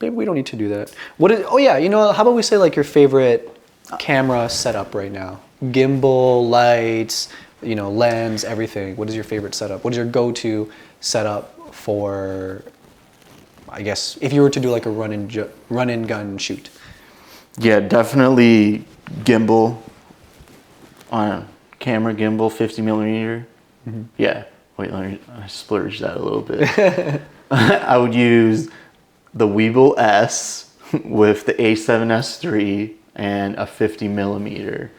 maybe we don't need to do that. Oh yeah, you know, how about we say like your favorite camera setup right now? Gimbal, lights, you know, lens, everything. What is your favorite setup? What is your go-to setup for, I guess, if you were to do like a run and gun shoot? Yeah, definitely gimbal on a camera gimbal, 50 millimeter. Yeah, wait, I splurged that a little bit. I would use the Weeble S with the A7S III and a 50 millimeter.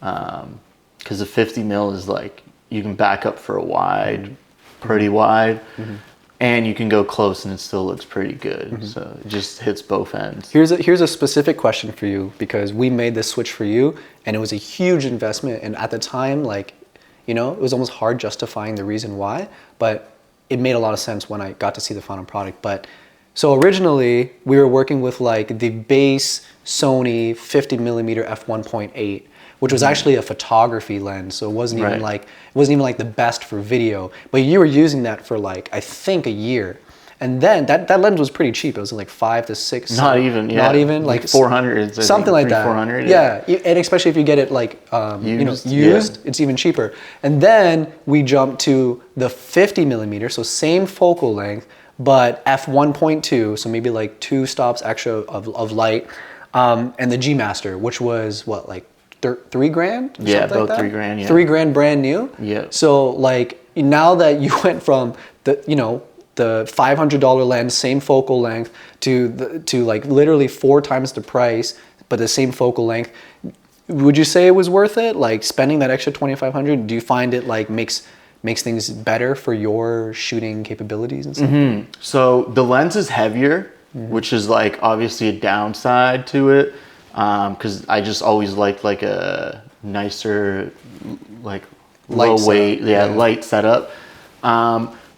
Because the 50 mil is like, you can back up for a wide, pretty wide, and you can go close and it still looks pretty good. So it just hits both ends. Here's a specific question for you, because we made this switch for you and it was a huge investment, and at the time, like, you know, it was almost hard justifying the reason why, but it made a lot of sense when I got to see the final product. But so originally we were working with like the base Sony 50 millimeter f1.8, which was actually a photography lens. So it wasn't even like the best for video, but you were using that for like, I think, a year. And then that lens was pretty cheap. It was like 5 to 6. Not even, yeah. Not even like 400, something like that. 400, yeah. And especially if you get it like used, it's even cheaper. And then we jumped to the 50 millimeter, so same focal length, but f1.2, so maybe like 2 stops extra of light, and the G Master, which was what, like $3,000? Yeah, about like $3,000. Yeah, $3,000 brand new. Yeah. So like now that you went from the $500 lens, same focal length, to like literally 4 times the price, but the same focal length, would you say it was worth it? Like spending that extra $2,500? Do you find it like makes things better for your shooting capabilities and stuff? So the lens is heavier, which is like obviously a downside to it, because I just always liked like a nicer, like low weight, light setup.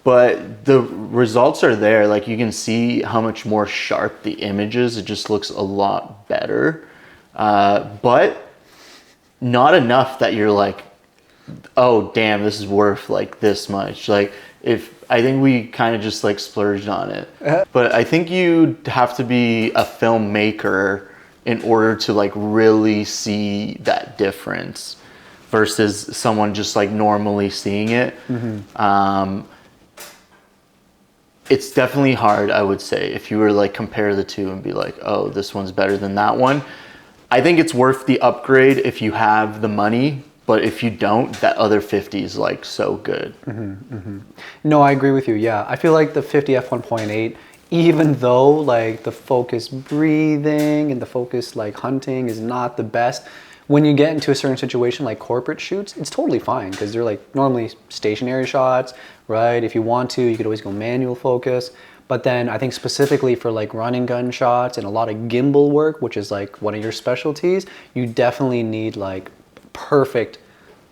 But the results are there. Like you can see how much more sharp the image is. It just looks a lot better, but not enough that you're like, oh damn, this is worth like this much. Like I think we kind of just like splurged on it. But I think you'd have to be a filmmaker in order to like really see that difference versus someone just like normally seeing it. It's definitely hard, I would say, if you were like compare the two and be like, oh, this one's better than that one. I think it's worth the upgrade if you have the money, but if you don't, that other 50 is like so good. No, I agree with you. Yeah, I feel like the 50 f1.8 even though like the focus breathing and the focus like hunting is not the best, when you get into a certain situation like corporate shoots, it's totally fine because they're like normally stationary shots, right? If you want to, you could always go manual focus. But then I think specifically for like run and gun shots and a lot of gimbal work, which is like one of your specialties, you definitely need like perfect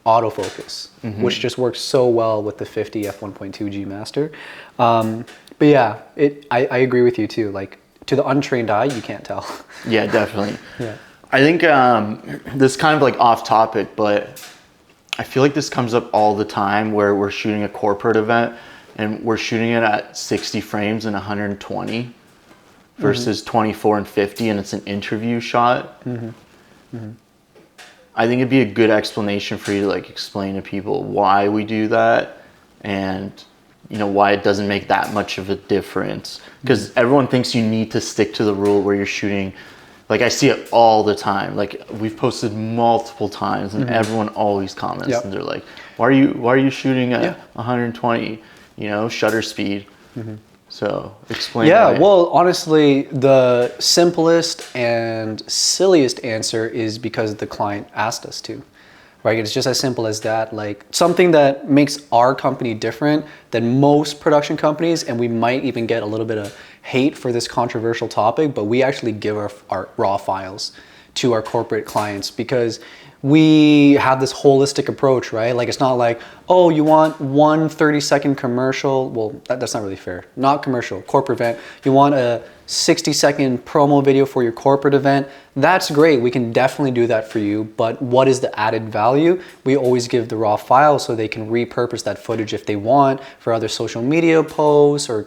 autofocus, which just works so well with the 50 f1.2 G Master. But yeah, I agree with you too. Like to the untrained eye, you can't tell. Yeah, definitely. Yeah. I think this is kind of like off topic, but I feel like this comes up all the time where we're shooting a corporate event and we're shooting it at 60 frames and 120 versus 24 and 50, and it's an interview shot. I think it'd be a good explanation for you to like explain to people why we do that and why it doesn't make that much of a difference, because everyone thinks you need to stick to the rule where you're shooting. Like I see it all the time. Like we've posted multiple times and everyone always comments and they're like, why are you shooting at 120, shutter speed? So explain that. Well, honestly, the simplest and silliest answer is because the client asked us to, right? It's just as simple as that. Like something that makes our company different than most production companies, and we might even get a little bit of hate for this controversial topic, but we actually give our raw files to our corporate clients because we have this holistic approach, right? Like it's not like, oh, you want one 30-second commercial. Well, that's not really fair. Not commercial, corporate event. You want a 60-second promo video for your corporate event. That's great. We can definitely do that for you. But what is the added value? We always give the raw file so they can repurpose that footage if they want for other social media posts or,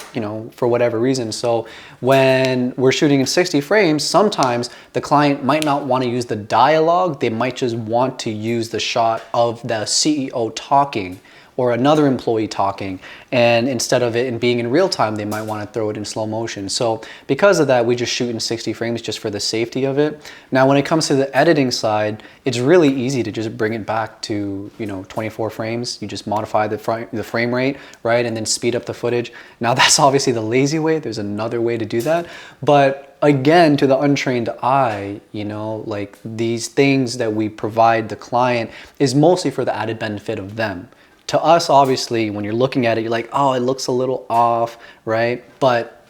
for whatever reason. So when we're shooting in 60 frames, sometimes the client might not want to use the dialogue. They might just want to use the shot of the CEO talking or another employee talking, and instead of it being in real time, they might want to throw it in slow motion. So because of that, we just shoot in 60 frames just for the safety of it. Now, when it comes to the editing side, it's really easy to just bring it back to 24 frames. You just modify the frame rate, right, and then speed up the footage. Now, that's obviously the lazy way. There's another way to do that, but again, to the untrained eye, like these things that we provide the client is mostly for the added benefit of them. To us, obviously, when you're looking at it, you're like, oh, it looks a little off, right? But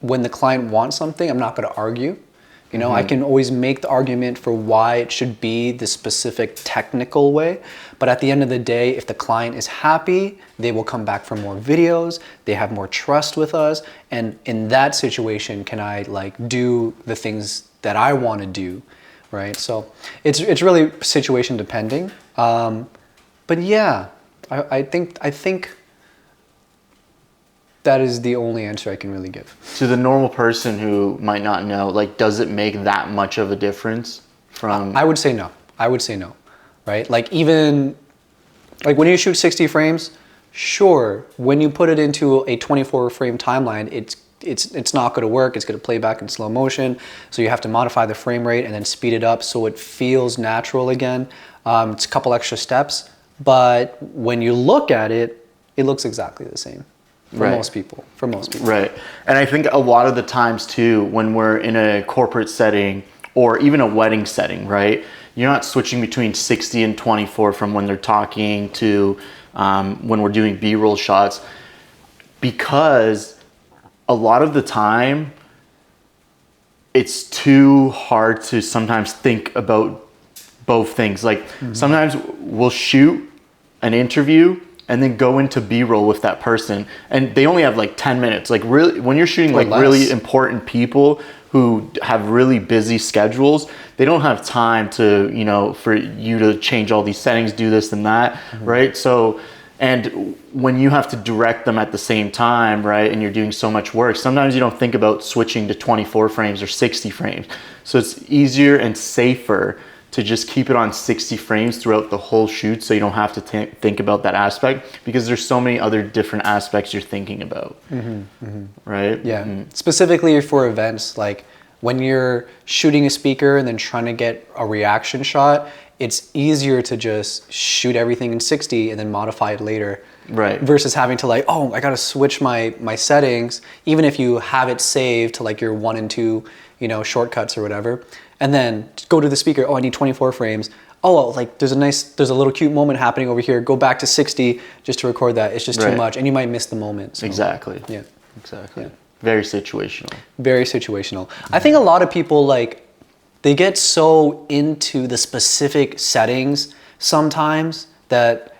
when the client wants something, I'm not going to argue. I can always make the argument for why it should be the specific technical way. But at the end of the day, if the client is happy, they will come back for more videos. They have more trust with us. And in that situation, can I do the things that I want to do, right? So it's really situation depending. But yeah. I think that is the only answer I can really give. To the normal person who might not know, does it make that much of a difference from... I would say no. Right? Even when you shoot 60 frames, sure, when you put it into a 24 frame timeline, it's not going to work. It's going to play back in slow motion. So you have to modify the frame rate and then speed it up so it feels natural again. It's a couple extra steps. But when you look at it, it looks exactly the same for most people. Right. And I think a lot of the times too, when we're in a corporate setting or even a wedding setting, right? You're not switching between 60 and 24 from when they're talking to when we're doing B-roll shots, because a lot of the time it's too hard to sometimes think about both things. Sometimes we'll shoot an interview and then go into B-roll with that person, and they only have 10 minutes. Really, when you're shooting really important people who have really busy schedules, they don't have time to for you to change all these settings, do this and that, right? So, and when you have to direct them at the same time, right, and you're doing so much work, sometimes you don't think about switching to 24 frames or 60 frames. So it's easier and safer to just keep it on 60 frames throughout the whole shoot, so you don't have to think about that aspect, because there's so many other different aspects you're thinking about, right? Yeah, specifically for events, when you're shooting a speaker and then trying to get a reaction shot, it's easier to just shoot everything in 60 and then modify it later. Right. Versus having to like, oh, I got to switch my settings, even if you have it saved to like your 1 and 2, shortcuts or whatever. And then go to the speaker, oh, I need 24 frames. Oh, well, like there's a little cute moment happening over here. Go back to 60 just to record that. It's just too much, and you might miss the moment. So, Exactly. Yeah. Exactly. Yeah. Very situational. Very situational. I think a lot of people they get so into the specific settings sometimes that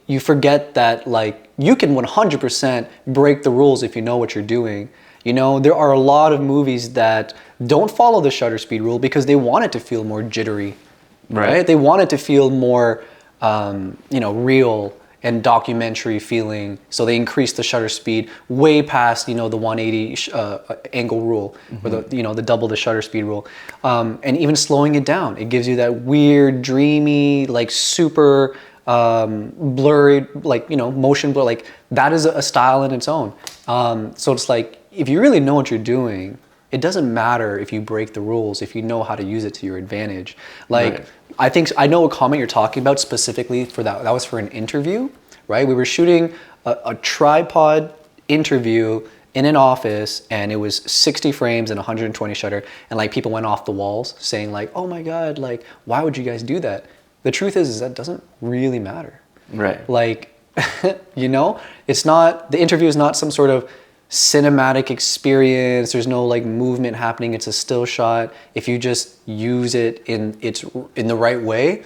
you forget that like you can 100% break the rules if you know what you're doing. There are a lot of movies that don't follow the shutter speed rule because they want it to feel more jittery, right? They want it to feel more, real and documentary feeling. So they increase the shutter speed way past, the 180 angle rule, or the double the shutter speed rule. And even slowing it down, it gives you that weird, dreamy, like super blurry, like, motion blur. Like that is a style in its own. So it's like, if you really know what you're doing, it doesn't matter if you break the rules, if you know how to use it to your advantage. Like, I know a comment you're talking about specifically for that. That was for an interview, right? We were shooting a tripod interview in an office, and it was 60 frames and 120 shutter, and like people went off the walls saying like, oh my God, like, why would you guys do that? The truth is that doesn't really matter. Right. Like, it's not, the interview is not some sort of cinematic experience. There's no like movement happening. It's a still shot. If you just use it in the right way,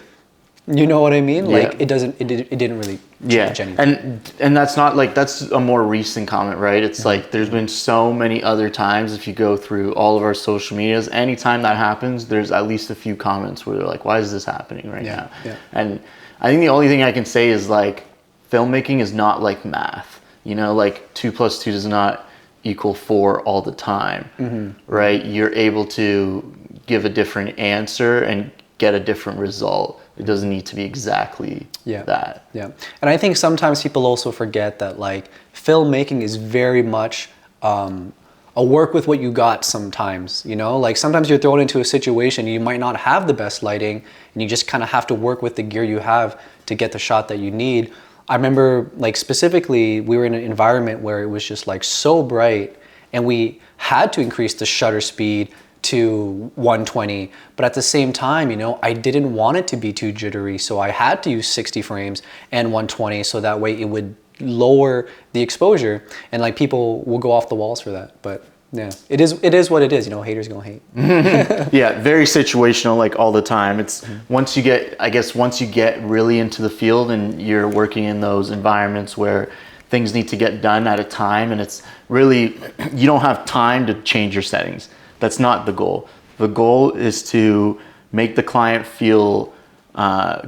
you know what I mean? Like it didn't really change anything. And that's not like, that's a more recent comment, right? It's like there's been so many other times, if you go through all of our social medias, anytime that happens, there's at least a few comments where they're like, why is this happening right now? And I think the only thing I can say is like, filmmaking is not like math. Like 2 + 2 does not equal 4 all the time, right? You're able to give a different answer and get a different result. It doesn't need to be exactly that. Yeah. And I think sometimes people also forget that like filmmaking is very much a work with what you got sometimes, like sometimes you're thrown into a situation, you might not have the best lighting, and you just kind of have to work with the gear you have to get the shot that you need. I remember like specifically we were in an environment where it was just like so bright, and we had to increase the shutter speed to 120, but at the same time, I didn't want it to be too jittery, so I had to use 60 frames and 120 so that way it would lower the exposure, and like people will go off the walls for that. But yeah, it is what it is. Haters gonna hate. Yeah, very situational, like all the time. It's once you get really into the field and you're working in those environments where things need to get done at a time, and it's really, you don't have time to change your settings. That's not the goal. The goal is to make the client feel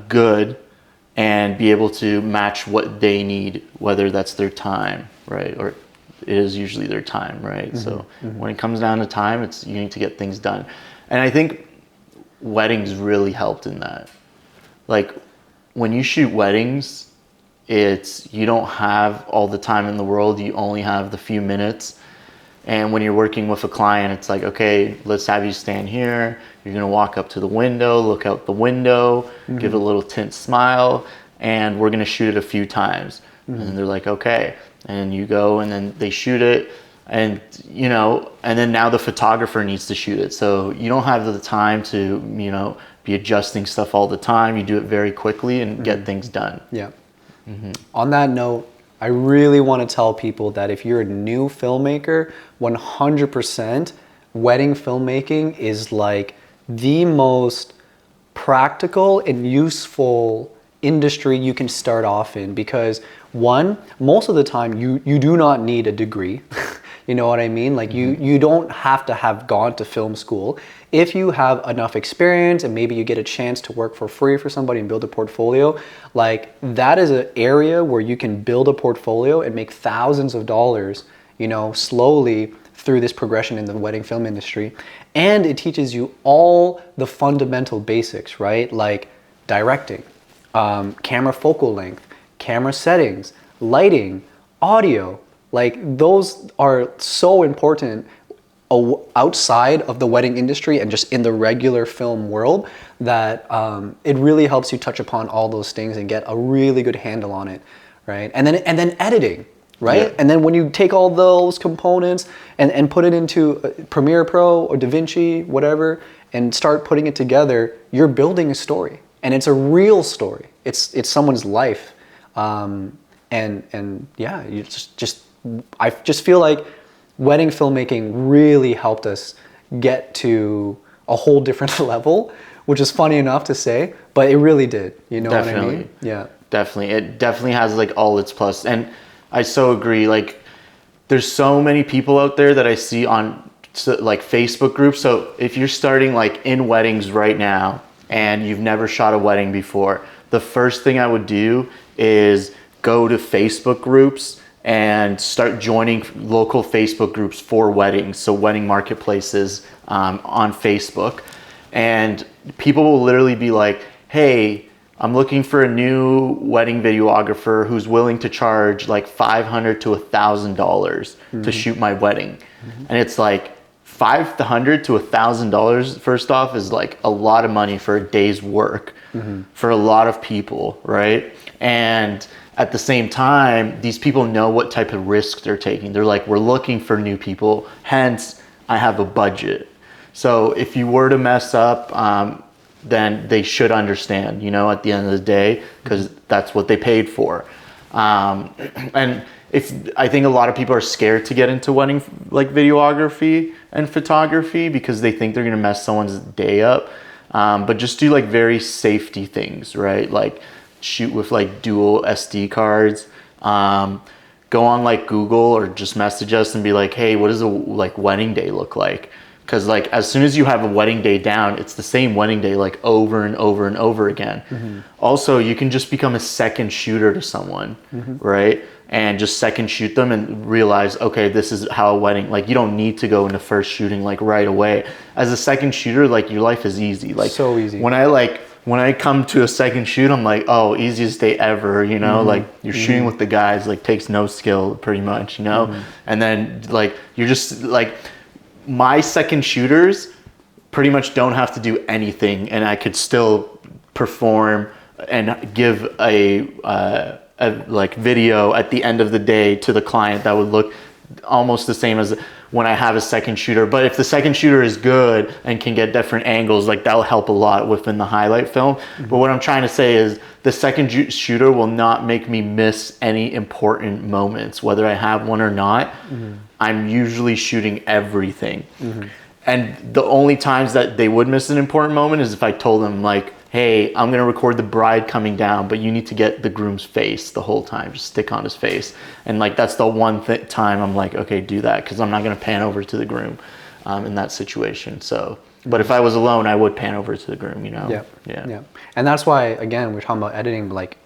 good and be able to match what they need, whether that's their time, right? Or it is usually their time, right? So when it comes down to time, you need to get things done. And I think weddings really helped in that. Like when you shoot weddings, you don't have all the time in the world. You only have the few minutes. And when you're working with a client, it's like, okay, let's have you stand here. You're gonna walk up to the window, look out the window, give it a little tint smile, and we're gonna shoot it a few times. And they're like, okay. And you go, and then they shoot it, and and then now the photographer needs to shoot it. So you don't have the time to, be adjusting stuff all the time. You do it very quickly and get things done. Yeah. On that note, I really want to tell people that if you're a new filmmaker, 100% wedding filmmaking is like the most practical and useful industry you can start off in, because one, most of the time you do not need a degree. You know what I mean? Like you don't have to have gone to film school. If you have enough experience and maybe you get a chance to work for free for somebody and build a portfolio, like that is an area where you can build a portfolio and make thousands of dollars, slowly through this progression in the wedding film industry. And it teaches you all the fundamental basics, right? Like directing, camera focal length, camera settings, lighting, audio. Like those are so important outside of the wedding industry and just in the regular film world that it really helps you touch upon all those things and get a really good handle on it, right? And then editing, right? Yeah. And then when you take all those components and put it into Premiere Pro or DaVinci, whatever, and start putting it together, you're building a story, and it's a real story. It's someone's life, and yeah, you I just feel like wedding filmmaking really helped us get to a whole different level, which is funny enough to say, but it really did. You know what I mean? Yeah. Definitely. It definitely has like all its plus. And I so agree. Like there's so many people out there that I see on like Facebook groups. So if you're starting like in weddings right now and you've never shot a wedding before, the first thing I would do is go to Facebook groups and start joining local Facebook groups for weddings. So wedding marketplaces on Facebook. And people will literally be like, hey, I'm looking for a new wedding videographer who's willing to charge like $500 to $1,000 to shoot my wedding. And it's like $500 to $1,000, first off, is like a lot of money for a day's work for a lot of people, right? And at the same time, these people know what type of risk they're taking. They're like, we're looking for new people, hence I have a budget. So if you were to mess up, then they should understand, you know, at the end of the day, because that's what they paid for. And I think a lot of people are scared to get into wedding like videography and photography because they think they're gonna mess someone's day up. But just do like very safety things, right? Like shoot with like dual SD cards. Go on like Google or just message us and be like, hey, what does a like wedding day look like? Because like as soon as you have a wedding day down, it's the same wedding day like over and over and over again. Also, you can just become a second shooter to someone, right? And just second shoot them and realize, okay, this is how a wedding, like you don't need to go into first shooting like right away. As a second shooter, like your life is easy. Like so easy. When I come to a second shoot, I'm like, oh, easiest day ever, you know? Like you're shooting with the guys, like takes no skill pretty much, you know? And then like you're just like, my second shooters pretty much don't have to do anything, and I could still perform and give a like video at the end of the day to the client that would look almost the same as when I have a second shooter. But if the second shooter is good and can get different angles, like that'll help a lot within the highlight film. But what I'm trying to say is the second shooter will not make me miss any important moments, whether I have one or not. I'm usually shooting everything. And the only times that they would miss an important moment is if I told them like, hey, I'm gonna record the bride coming down, but you need to get the groom's face the whole time, just stick on his face. And like, that's the one time I'm like, okay, do that, because I'm not gonna pan over to the groom in that situation. So, but if I was alone, I would pan over to the groom, you know? Yeah. And that's why, again, we're talking about editing, like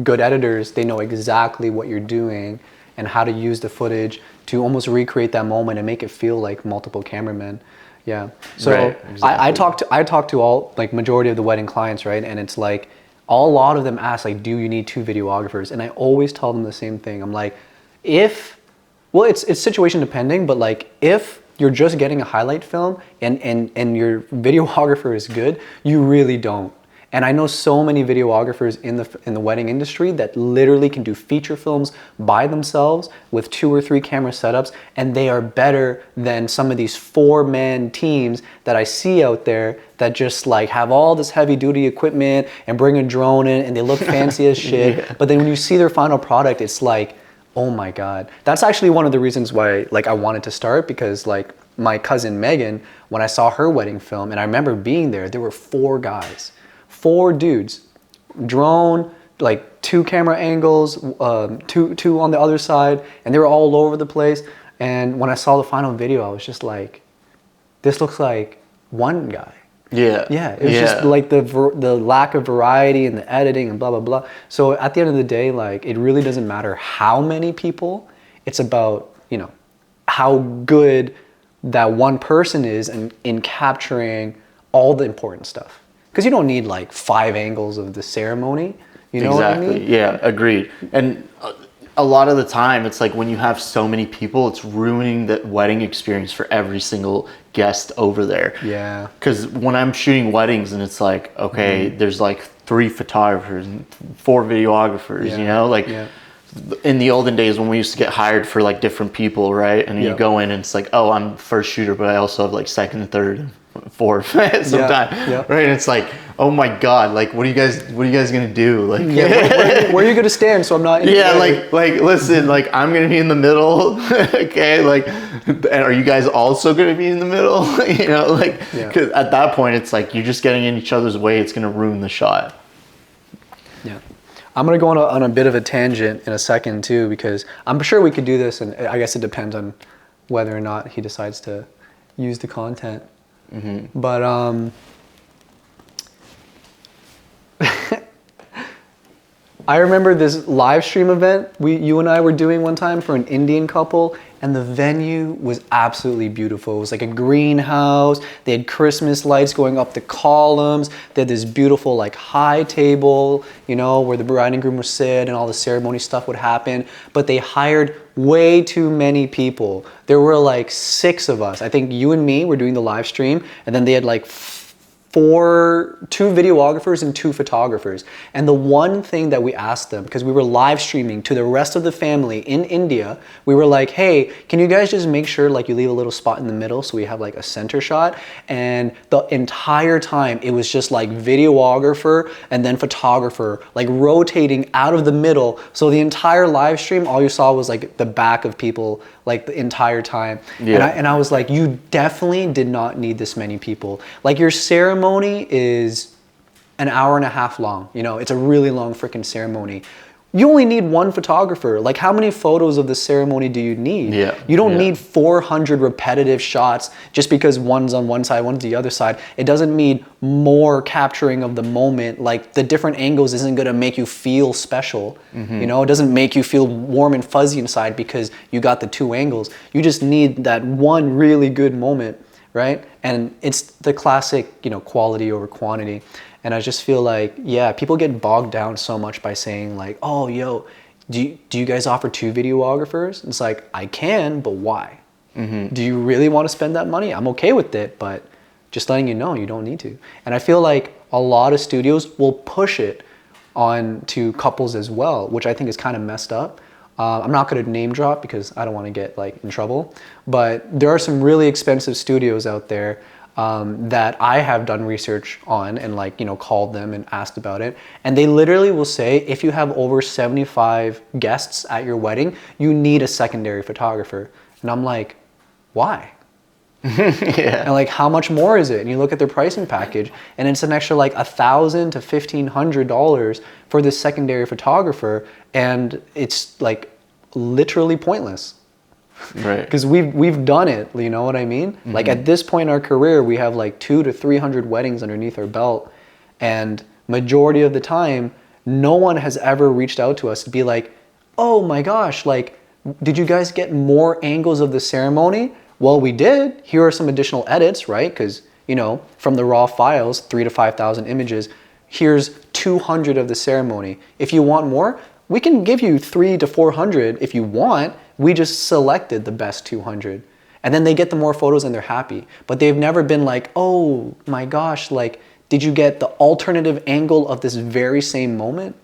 good editors, they know exactly what you're doing and how to use the footage to almost recreate that moment and make it feel like multiple cameramen. Yeah. So right, exactly. I talk to all, like majority of the wedding clients, right? And it's like, a lot of them ask like, do you need 2 videographers? And I always tell them the same thing. I'm like, well, it's situation depending, but like if you're just getting a highlight film and your videographer is good, you really don't. And I know so many videographers in the wedding industry that literally can do feature films by themselves with 2 or 3 camera setups, and they are better than some of these 4-man teams that I see out there that just like have all this heavy duty equipment and bring a drone in and they look fancy as shit. Yeah. But then when you see their final product, it's like, oh my God. That's actually one of the reasons why like I wanted to start, because like my cousin Megan, when I saw her wedding film, and I remember being there were 4 guys. 4 dudes, drone, like 2 camera angles, two on the other side, and they were all over the place. And when I saw the final video, I was just like, this looks like one guy. Yeah. It was just like the lack of variety in the editing and blah, blah, blah. So at the end of the day, like it really doesn't matter how many people, it's about, you know, how good that one person is in capturing all the important stuff. Because you don't need like 5 angles of the ceremony, you know exactly. what I mean? Yeah, agreed. And a lot of the time, it's like when you have so many people, it's ruining the wedding experience for every single guest over there. Yeah. Because when I'm shooting weddings and it's like, okay, there's like 3 photographers and 4 videographers, you know, like in the olden days when we used to get hired for like different people, right? And you go in and it's like, oh, I'm first shooter, but I also have like second, third, fourth sometimes, right? And it's like, oh my God, like what are you guys gonna do? Like, where are you gonna stand? So I'm not. Like listen, like I'm gonna be in the middle, okay? Like, and are you guys also gonna be in the middle? You know, like, because at that point it's like you're just getting in each other's way. It's gonna ruin the shot. Yeah. I'm going to go on a bit of a tangent in a second too, because I'm sure we could do this, and I guess it depends on whether or not he decides to use the content. But I remember this live stream event you and I were doing one time for an Indian couple, and the venue was absolutely beautiful. It was like a greenhouse. They had Christmas lights going up the columns. They had this beautiful like high table, you know, where the bride and groom would sit and all the ceremony stuff would happen. But they hired way too many people. There were like 6 of us. I think you and me were doing the live stream, and then they had like 2 videographers and 2 photographers. And the one thing that we asked them, because we were live streaming to the rest of the family in India, we were like, hey, can you guys just make sure like you leave a little spot in the middle so we have like a center shot? And the entire time it was just like videographer and then photographer like rotating out of the middle. So the entire live stream, all you saw was like the back of people like the entire time. And I was like, you definitely did not need this many people. Like your ceremony is an hour and a half long. You know, it's a really long freaking ceremony. You only need 1 photographer. Like how many photos of the ceremony do you need? You don't need 400 repetitive shots just because one's on one side, one's the other side. It doesn't mean more capturing of the moment. Like the different angles isn't gonna make you feel special. You know, it doesn't make you feel warm and fuzzy inside because you got the 2 angles. You just need that one really good moment, right? And it's the classic, you know, quality over quantity. And I just feel like, yeah, people get bogged down so much by saying like, oh, yo, do you guys offer 2 videographers? It's like, I can, but why? Do you really want to spend that money? I'm okay with it, but just letting you know, you don't need to. And I feel like a lot of studios will push it on to couples as well, which I think is kind of messed up. I'm not going to name drop because I don't want to get like in trouble, but there are some really expensive studios out there that I have done research on and like, you know, called them and asked about it. And they literally will say, if you have over 75 guests at your wedding, you need a secondary photographer. And I'm like, why? And like, how much more is it? And you look at their pricing package and it's an extra like $1,000 to $1,500 for this secondary photographer. And it's like literally pointless. Right. Because we've done it, you know what I mean? Like at this point in our career, we have like 200 to 300 weddings underneath our belt, and majority of the time, no one has ever reached out to us to be like, oh my gosh, like, did you guys get more angles of the ceremony? Well, we did. Here are some additional edits, right? Because, you know, from the raw files, 3,000 to 5,000 images, here's 200 of the ceremony. If you want more, we can give you 300 to 400 if you want. We just selected the best 200. And then they get the more photos and they're happy. But they've never been like, oh my gosh, like, did you get the alternative angle of this very same moment?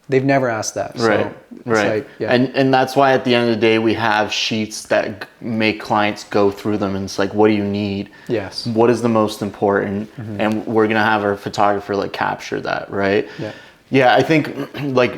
They've never asked that. Right, so like, yeah. And that's why at the end of the day, we have sheets that make clients go through them. And it's like, what do you need? Yes. What is the most important? And we're going to have our photographer like capture that, right? Yeah. Yeah, I think like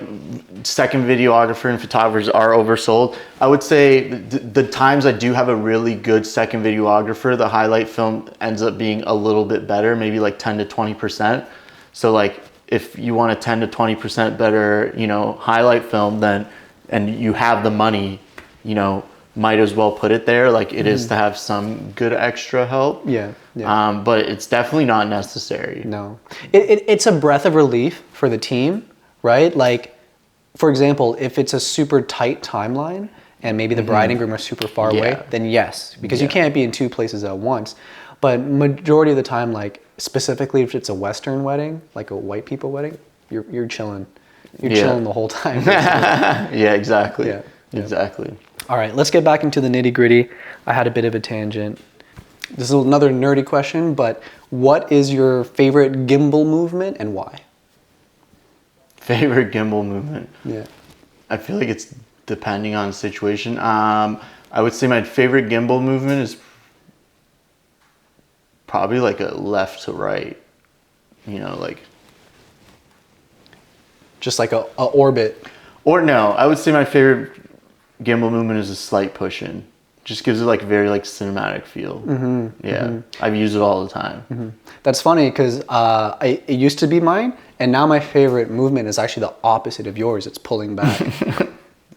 second videographer and photographers are oversold. I would say the times I do have a really good second videographer, the highlight film ends up being a little bit better, maybe like 10 to 20%. So like if you want a 10 to 20% better, you know, highlight film, then, and you have the money, you know, might as well put it there. Like it is to have some good extra help. Yeah. But it's definitely not necessary. No. It's a breath of relief for the team, right? Like, for example, if it's a super tight timeline and maybe the bride and groom are super far away, then yes, because you can't be in 2 places at once. But majority of the time, like specifically if it's a Western wedding, like a white people wedding, you're chilling. You're chilling the whole time. Yeah, exactly. Yeah. Exactly. All right, let's get back into the nitty gritty. I had a bit of a tangent. This is another nerdy question, but what is your favorite gimbal movement and why? Favorite gimbal movement? Yeah. I feel like it's depending on the situation. I would say my favorite gimbal movement is probably like a left to right. You know, like Just like a orbit. or no, I would say my favorite gimbal movement is a slight push in. Just gives it like very like cinematic feel. I've used it all the time. That's funny because it used to be mine, and now my favorite movement is actually the opposite of yours. It's pulling back.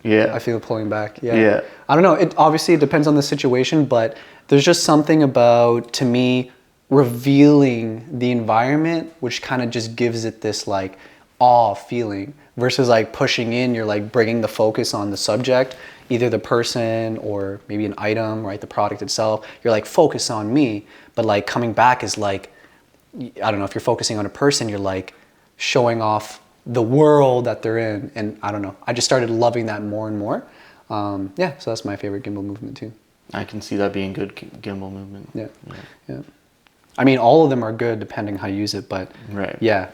Yeah. I feel pulling back. Yeah. Yeah. I don't know. It obviously depends on the situation, but there's just something about, to me, revealing the environment, which kind of just gives it this like awe feeling, versus like pushing in. You're like bringing the focus on the subject, either the person or maybe an item, right? The product itself. You're like, focus on me, but like coming back is like, I don't know, if you're focusing on a person, you're like showing off the world that they're in. And I don't know, I just started loving that more and more. Yeah, so that's my favorite gimbal movement too. I can see that being good gimbal movement. Yeah. I mean, all of them are good depending how you use it, but Right. yeah,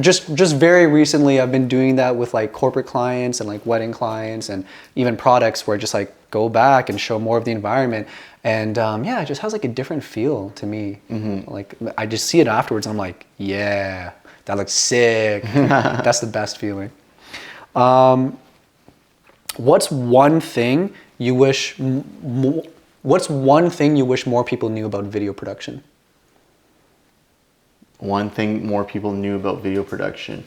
just very recently I've been doing that with like corporate clients and like wedding clients and even products where I just like go back and show more of the environment. And yeah, it just has like a different feel to me. Like I just see it afterwards and I'm like, yeah, that looks sick. That's the best feeling. What's one thing you wish more people knew about video production? One thing more people knew about video production.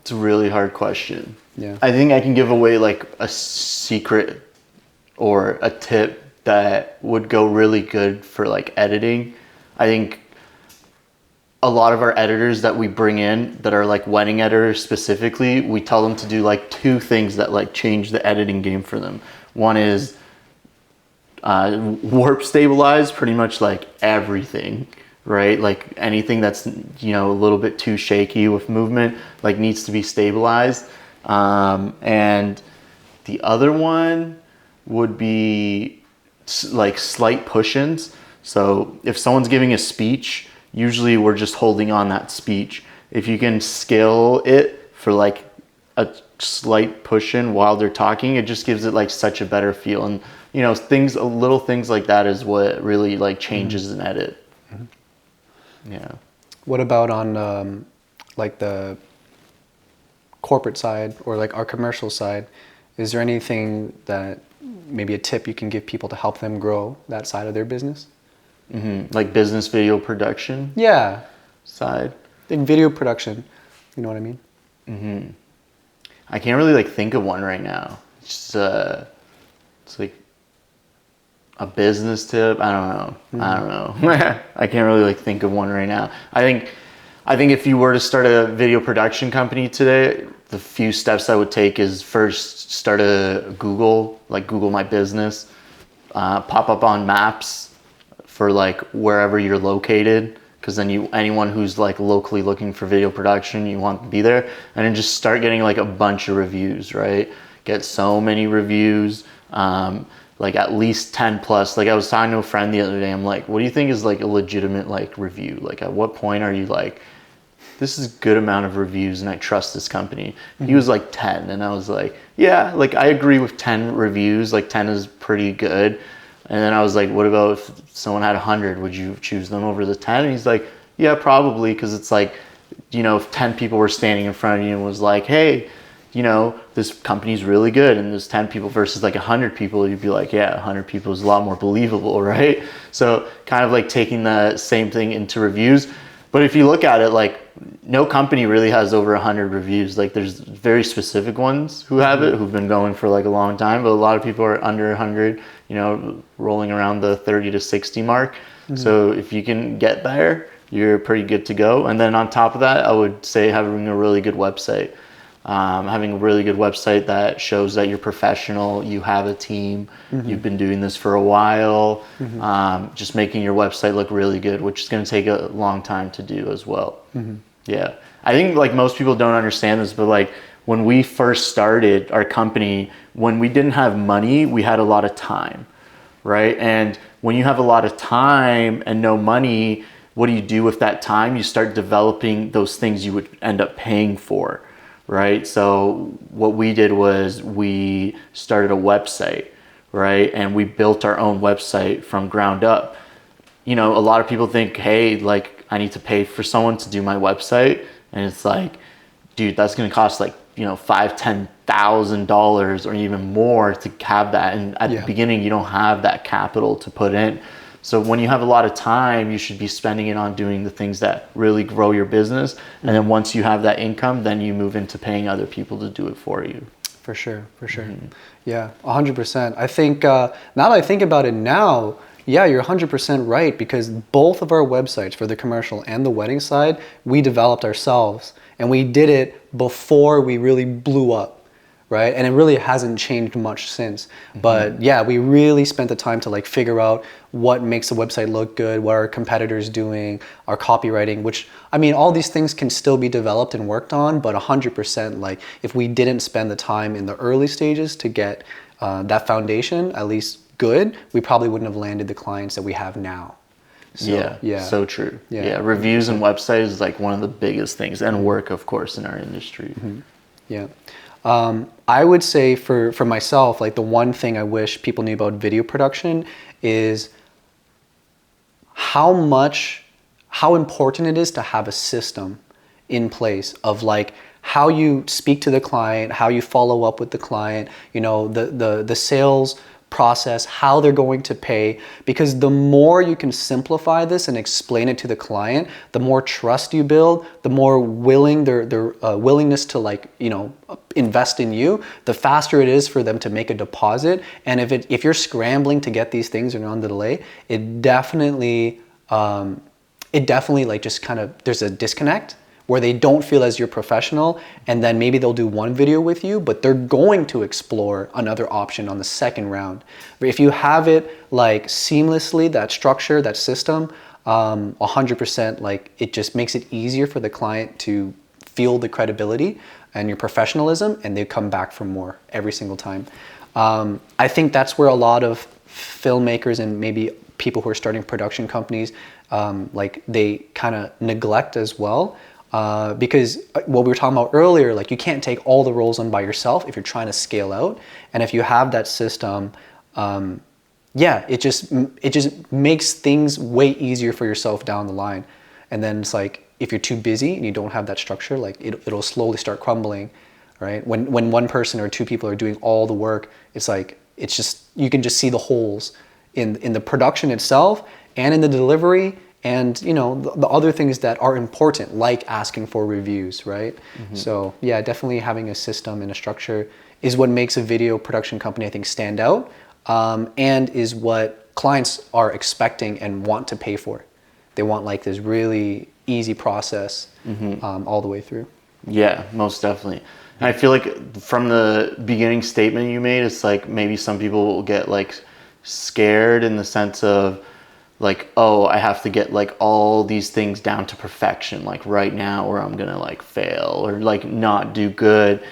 It's a really hard question. Yeah. I think I can give away like a secret or a tip that would go really good for like editing. I think a lot of our editors that we bring in that are like wedding editors specifically, we tell them to do like two things that like change the editing game for them. One is warp stabilize pretty much like everything, right? Like anything that's, you know, a little bit too shaky with movement, like needs to be stabilized. And the other one would be like slight push-ins. So if someone's giving a speech, usually we're just holding on that speech. If you can scale it for like a slight push-in while they're talking, it just gives it like such a better feel. And you know, little things like that is what really like changes an edit. Yeah. What about on like the corporate side or like our commercial side? Is there anything that maybe a tip you can give people to help them grow that side of their business? Like business video production Yeah, side. in video production, you know what I mean? I can't really like think of one right now. It's like a business tip. I don't know. I can't really like think of one right now. I think if you were to start a video production company today, the few steps I would take is first start a Google My Business, pop up on maps for like wherever you're located, because then anyone who's like locally looking for video production, you want to be there, and then just start getting like a bunch of reviews, right? Get so many reviews, like at least 10 plus. Like I was talking to a friend the other day, I'm like, what do you think is like a legitimate like review? Like at what point are you like, this is a good amount of reviews and I trust this company? He was like 10, and I was like, yeah, like I agree with 10 reviews, like 10 is pretty good. And then I was like, what about if someone had 100? Would you choose them over the 10? And he's like, yeah, probably, because it's like, you know, if 10 people were standing in front of you and was like, hey, you know, this company's really good, and there's 10 people versus like 100 people, you'd be like, yeah, 100 people is a lot more believable, right? So kind of like taking the same thing into reviews. But if you look at it, like no company really has over 100 reviews. Like there's very specific ones who have it, who've been going for like a long time, but a lot of people are under 100, you know, rolling around the 30 to 60 mark. So if you can get there, you're pretty good to go. And then on top of that, I would say having a really good website. Having a really good website that shows that you're professional, you have a team, you've been doing this for a while, just making your website look really good, which is going to take a long time to do as well. Yeah. I think like most people don't understand this, but like when we first started our company, when we didn't have money, we had a lot of time, right? And when you have a lot of time and no money, what do you do with that time? You start developing those things you would end up paying for. right? So what we did was we started a website, right? And we built our own website from ground up. You know, a lot of people think, hey, like I need to pay for someone to do my website. And it's like, dude, that's going to cost like, you know, $5,000-$10,000 or even more to have that. And at the beginning, you don't have that capital to put in. So when you have a lot of time, you should be spending it on doing the things that really grow your business. And then once you have that income, then you move into paying other people to do it for you. For sure, for sure. Yeah, 100%. I think, now that I think about it now, yeah, you're 100% right, because both of our websites, for the commercial and the wedding side, we developed ourselves. And we did it before we really blew up, right? And it really hasn't changed much since. But yeah, we really spent the time to like figure out what makes a website look good, what are our competitors doing, our copywriting, which, I mean, all these things can still be developed and worked on, but 100%, like if we didn't spend the time in the early stages to get that foundation, at least good, we probably wouldn't have landed the clients that we have now. So, so true. Yeah, reviews and websites is like one of the biggest things, and work, of course, in our industry. Yeah. I would say for myself, like the one thing I wish people knew about video production is how important it is to have a system in place of like how you speak to the client, how you follow up with the client, you know, the sales process, how they're going to pay, because the more you can simplify this and explain it to the client, the more trust you build, the more their willingness to like, you know, invest in you, the faster it is for them to make a deposit. And if you're scrambling to get these things and you're on the delay, it definitely like just kind of, there's a disconnect where they don't feel as you're professional, and then maybe they'll do one video with you, but they're going to explore another option on the second round. But if you have it like seamlessly, that structure, that system, 100%, like it just makes it easier for the client to feel the credibility and your professionalism, and they come back for more every single time. I think that's where a lot of filmmakers and maybe people who are starting production companies, like they kind of neglect as well. Because what we were talking about earlier, like you can't take all the roles on by yourself if you're trying to scale out. And if you have that system, it just makes things way easier for yourself down the line. And then it's like, if you're too busy and you don't have that structure, like it'll slowly start crumbling, right? When one person or two people are doing all the work, it's like, it's just, you can just see the holes in the production itself and in the delivery, and you know the other things that are important, like asking for reviews, right? So yeah, definitely having a system and a structure is what makes a video production company, I think, stand out, and is what clients are expecting and want to pay for. They want like this really easy process all the way through. Yeah, most definitely. And I feel like from the beginning statement you made, it's like maybe some people will get like scared in the sense of like, oh, I have to get like all these things down to perfection, like right now, or I'm gonna like fail or like not do good.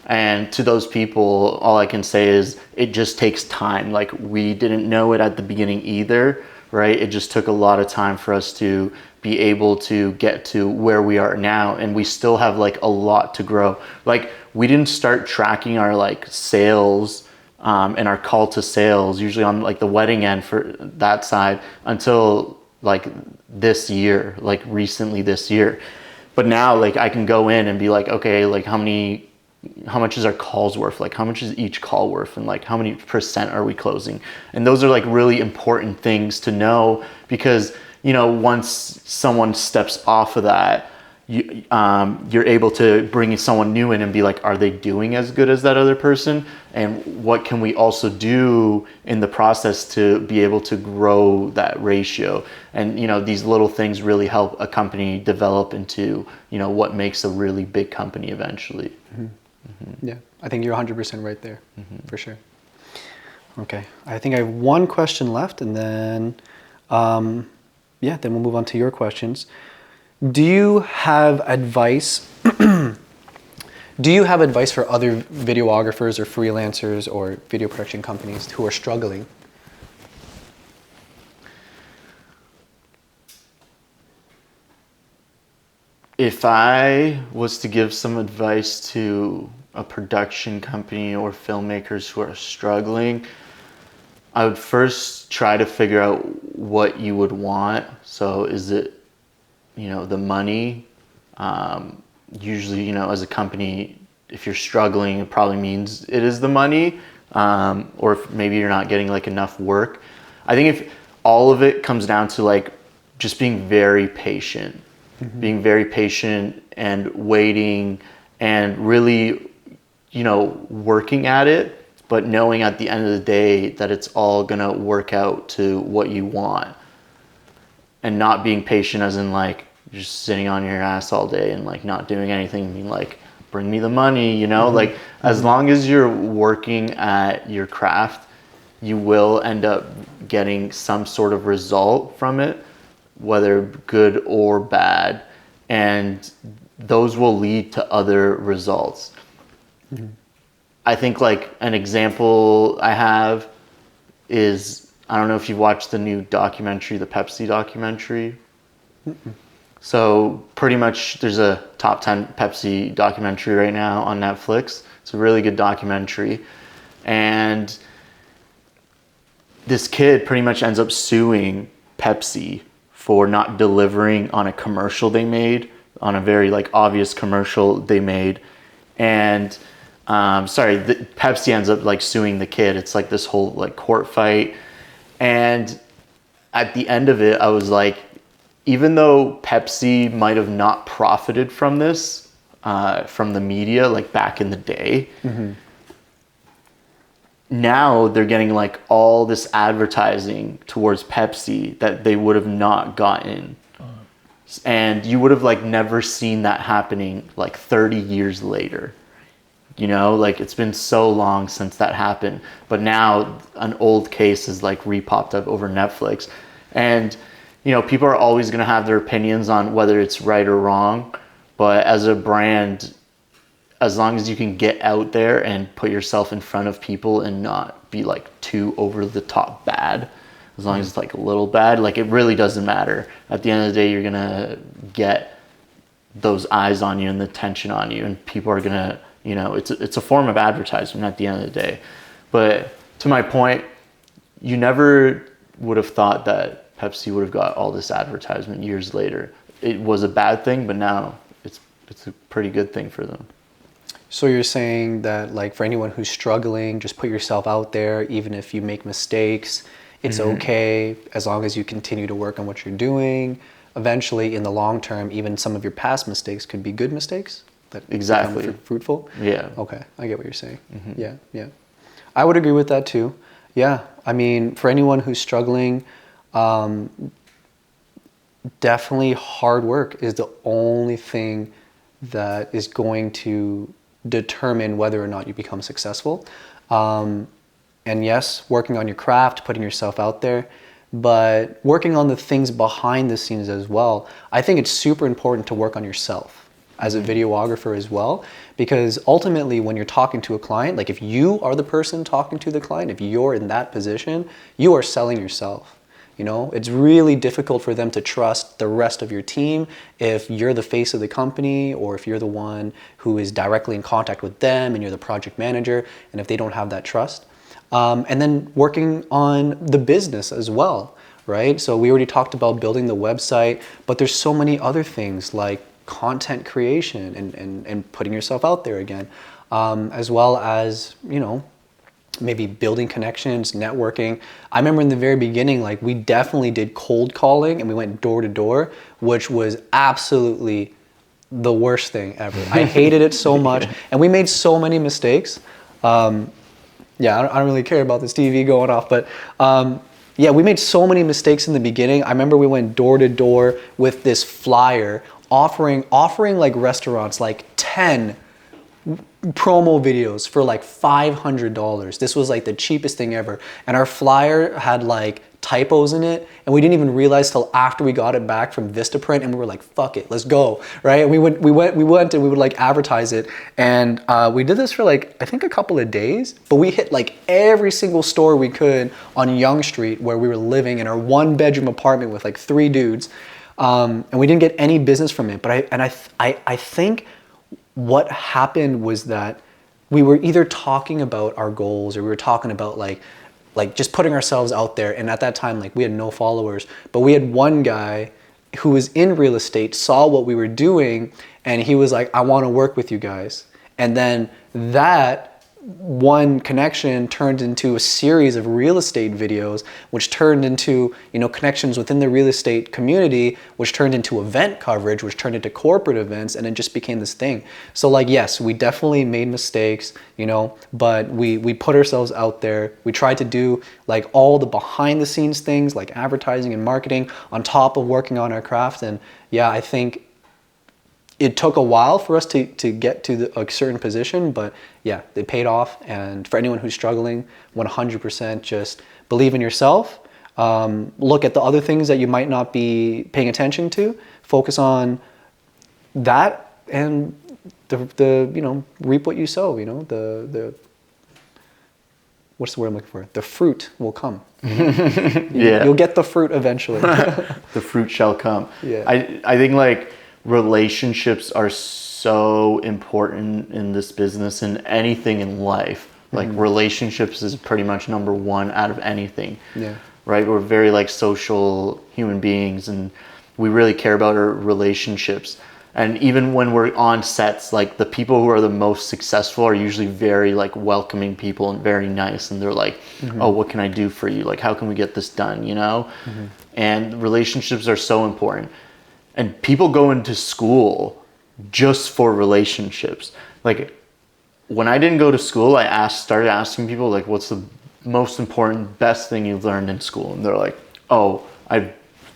And to those people, all I can say is it just takes time. Like we didn't know it at the beginning either, right? It just took a lot of time for us to be able to get to where we are now, and we still have like a lot to grow. Like we didn't start tracking our like sales and our call to sales, usually on like the wedding end for that side, until like this year, like recently this year. But now like I can go in and be like, okay, like how much is our calls worth? Like how much is each call worth? And like how many percent are we closing? And those are like really important things to know, because you know, once someone steps off of that, you're able to bring someone new in and be like, are they doing as good as that other person? And what can we also do in the process to be able to grow that ratio? And, you know, these little things really help a company develop into, you know, what makes a really big company eventually. Yeah, I think you're 100% right there, for sure. Okay, I think I have one question left, and then, then we'll move on to your questions. Do you have advice? Do you have advice for other videographers or freelancers or video production companies who are struggling? If I was to give some advice to a production company or filmmakers who are struggling, I would first try to figure out what you would want. So is it, the money? Usually, as a company, if you're struggling, it probably means it is the money, or if maybe you're not getting like enough work. I think if all of it comes down to like just being very patient, being very patient and waiting and really, working at it, but knowing at the end of the day that it's all gonna work out to what you want, and not being patient as in like just sitting on your ass all day and like not doing anything, being like, bring me the money, like as long as you're working at your craft, you will end up getting some sort of result from it, whether good or bad, and those will lead to other results. I think like an example I have is, I don't know if you've watched the new documentary, the Pepsi documentary. So pretty much there's a top 10 Pepsi documentary right now on Netflix. It's a really good documentary. And this kid pretty much ends up suing Pepsi for not delivering on a commercial they made, on a very like obvious commercial they made. And Pepsi ends up like suing the kid. It's like this whole like court fight. And at the end of it, I was like, even though Pepsi might have not profited from this, from the media, like back in the day, now they're getting like all this advertising towards Pepsi that they would have not gotten. And you would have like never seen that happening like 30 years later. Like it's been so long since that happened, but now an old case is like re-popped up over Netflix. And people are always going to have their opinions on whether it's right or wrong, but as a brand, as long as you can get out there and put yourself in front of people and not be like too over the top bad, as long as it's like a little bad, like it really doesn't matter. At the end of the day, you're going to get those eyes on you and the attention on you, and people are going to, it's a form of advertisement at the end of the day. But to my point, you never would have thought that Pepsi would have got all this advertisement years later. It was a bad thing, but now it's a pretty good thing for them. So you're saying that like for anyone who's struggling, just put yourself out there, even if you make mistakes, it's okay as long as you continue to work on what you're doing. Eventually, in the long term, even some of your past mistakes could be good mistakes that become fruitful. Yeah. Okay, I get what you're saying. Yeah. I would agree with that too. Yeah, I mean, for anyone who's struggling, definitely hard work is the only thing that is going to determine whether or not you become successful. And yes, working on your craft, putting yourself out there, but working on the things behind the scenes as well. I think it's super important to work on yourself as a videographer as well, because ultimately when you're talking to a client, like if you are the person talking to the client, if you're in that position, you are selling yourself. It's really difficult for them to trust the rest of your team if you're the face of the company, or if you're the one who is directly in contact with them and you're the project manager, and if they don't have that trust. And then working on the business as well, right? So we already talked about building the website, but there's so many other things like content creation and putting yourself out there again, as well as, maybe building connections, networking. I remember in the very beginning, like we definitely did cold calling and we went door to door, which was absolutely the worst thing ever. I hated it so much, and we made so many mistakes. I don't really care about this TV going off, but we made so many mistakes in the beginning. I remember we went door to door with this flyer offering like restaurants like 10 promo videos for like $500. This was like the cheapest thing ever. And our flyer had like typos in it, and we didn't even realize till after we got it back from Vistaprint, and we were like, fuck it, let's go, right? And we went and we would like advertise it. And we did this for like, I think a couple of days, but we hit like every single store we could on Yonge Street where we were living in our 1-bedroom apartment with like 3 dudes. And we didn't get any business from it. But I think what happened was that we were either talking about our goals or we were talking about like just putting ourselves out there. And at that time, like we had no followers, but we had one guy who was in real estate, saw what we were doing, and he was like, I want to work with you guys. And then that one connection turned into a series of real estate videos, which turned into, you know, connections within the real estate community, which turned into event coverage, which turned into corporate events, and it just became this thing. So like, yes, we definitely made mistakes, you know, but we put ourselves out there. We tried to do like all the behind the scenes things like advertising and marketing on top of working on our craft. And yeah, I think it took a while for us to get to a certain position, but yeah, it paid off. And for anyone who's struggling, 100% just believe in yourself. Look at the other things that you might not be paying attention to. Focus on that, and the you know, reap what you sow. You know, the what's the word I'm looking for? The fruit will come. Yeah, you'll get the fruit eventually. the fruit shall come. Yeah, I think like relationships are so important in this business and anything in life. Like relationships is pretty much number one out of anything. Yeah. Right? We're very like social human beings, and we really care about our relationships. And even when we're on sets, like the people who are the most successful are usually very like welcoming people and very nice, and they're like, oh, what can I do for you? Like, how can we get this done, you know? And relationships are so important. And people go into school just for relationships. Like when I didn't go to school, I started asking people like, what's the most important, best thing you've learned in school? And they're like, oh,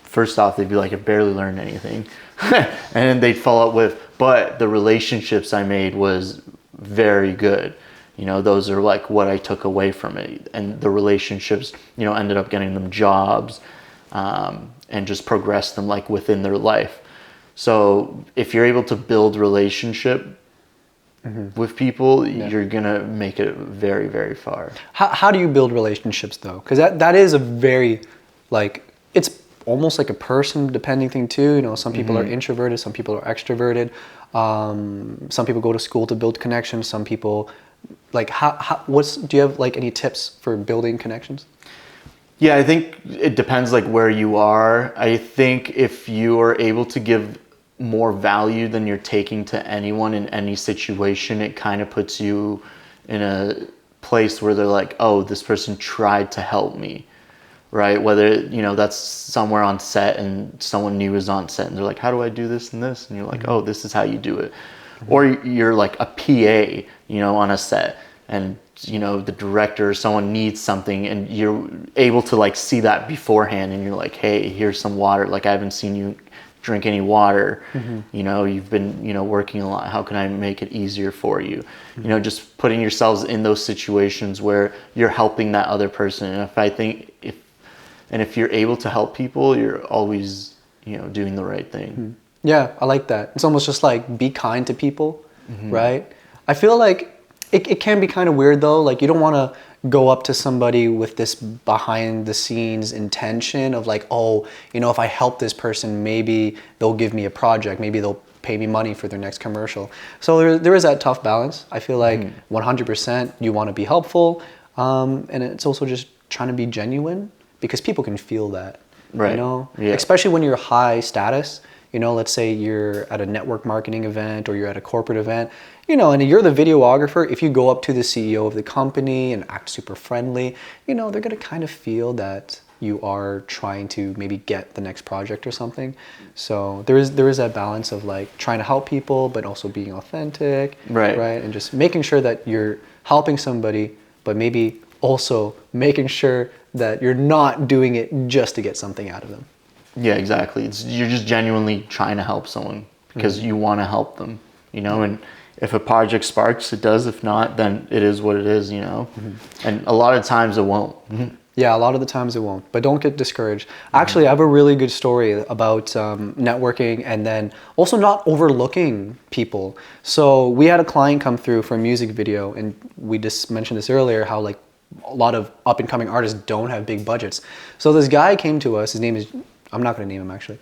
first off, they'd be like, I barely learned anything. And then they'd follow up with, but the relationships I made was very good. You know, those are like what I took away from it. And the relationships, you know, ended up getting them jobs, and just progress them like within their life. So if you're able to build relationship with people, you're gonna make it very, very far. How do you build relationships though? Because that is a very, like, it's almost like a person depending thing too. You know, some people are introverted, some people are extroverted. Some people go to school to build connections. Some people, like, do you have like any tips for building connections? Yeah, I think it depends like where you are. I think if you are able to give more value than you're taking to anyone in any situation, it kind of puts you in a place where they're like, oh, this person tried to help me, right? Whether, you know, that's somewhere on set and someone new is on set and they're like, how do I do this and this? And you're like, oh, this is how you do it. Or you're like a PA, you know, on a set, and you know, the director or someone needs something and you're able to like see that beforehand, and you're like, hey, here's some water. Like, I haven't seen you drink any water. You know, you've been, you know, working a lot. How can I make it easier for you? You know, just putting yourselves in those situations where you're helping that other person. And if you're able to help people, you're always, you know, doing the right thing. Yeah, I like that. It's almost just like be kind to people, right? I feel like it can be kind of weird though. Like, you don't want to go up to somebody with this behind the scenes intention of like, oh, you know, if I help this person, maybe they'll give me a project, maybe they'll pay me money for their next commercial. So there is that tough balance. I feel like 100% you want to be helpful, and it's also just trying to be genuine, because people can feel that, Right. you know, Yeah. especially when you're high status. You know, let's say you're at a network marketing event or you're at a corporate event, you know, and you're the videographer. If you go up to the CEO of the company and act super friendly, you know, they're going to kind of feel that you are trying to maybe get the next project or something. So there is that balance of like trying to help people, but also being authentic, Right. And just making sure that you're helping somebody, but maybe also making sure that you're not doing it just to get something out of them. Yeah, exactly. You're just genuinely trying to help someone because you want to help them, you know, and if a project sparks, it does. If not, then it is what it is, you know, and a lot of times it won't. Yeah, a lot of the times it won't, but don't get discouraged. Actually, I have a really good story about networking and then also not overlooking people. So we had a client come through for a music video, and we just mentioned this earlier, how like a lot of up and coming artists don't have big budgets. So this guy came to us, his name is I'm not going to name him actually.